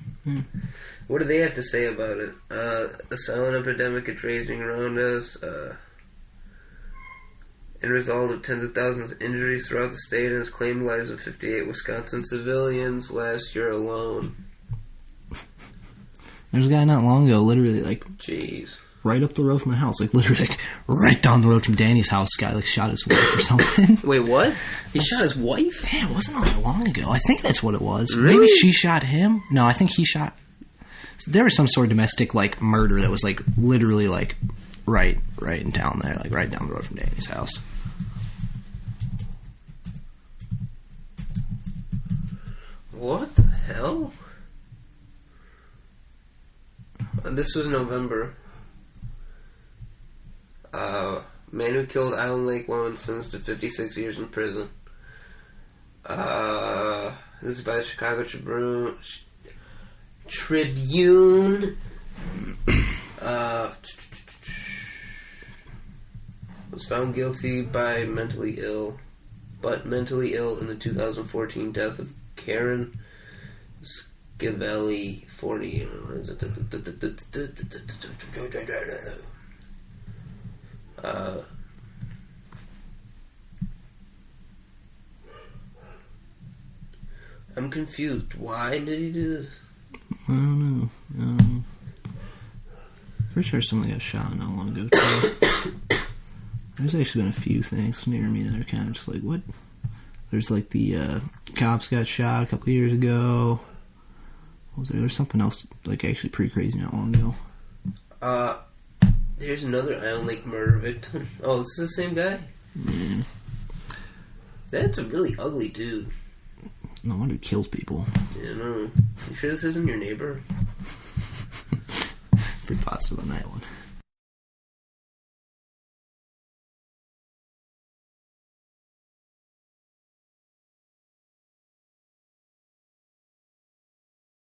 What do they have to say about it? A silent epidemic is raging around us, and result of tens of thousands of injuries throughout the state and has claimed lives of 58 Wisconsin civilians last year alone. There's a guy not long ago, literally, like, jeez, right up the road from my house, like, literally, like, right down the road from Danny's house, guy, like, shot his wife or something. Wait, what? He shot his wife? Yeah, it wasn't all that long ago. I think that's what it was. Really? Maybe she shot him? No, I think he shot... There was some sort of domestic, like, murder that was, like, literally, like, right in town there, like, right down the road from Danny's house. What the hell? This was November. Man who killed Island Lake woman sentenced to 56 years in prison. This is by the Chicago Tribune. Was found guilty by mentally ill in the 2014 death of Karen Schiavelli, 40. I'm confused. Why did he do this? I don't know. Pretty sure someone got shot not long ago, too. There's actually been a few things near me that are kind of just like, what? There's like the cops got shot a couple years ago. What was there? There's something else like actually pretty crazy not long ago. There's another Island Lake murder victim. Oh, this is the same guy? Yeah. That's a really ugly dude. No wonder he kills people. Yeah, no. You sure this isn't your neighbor? Pretty positive on that one.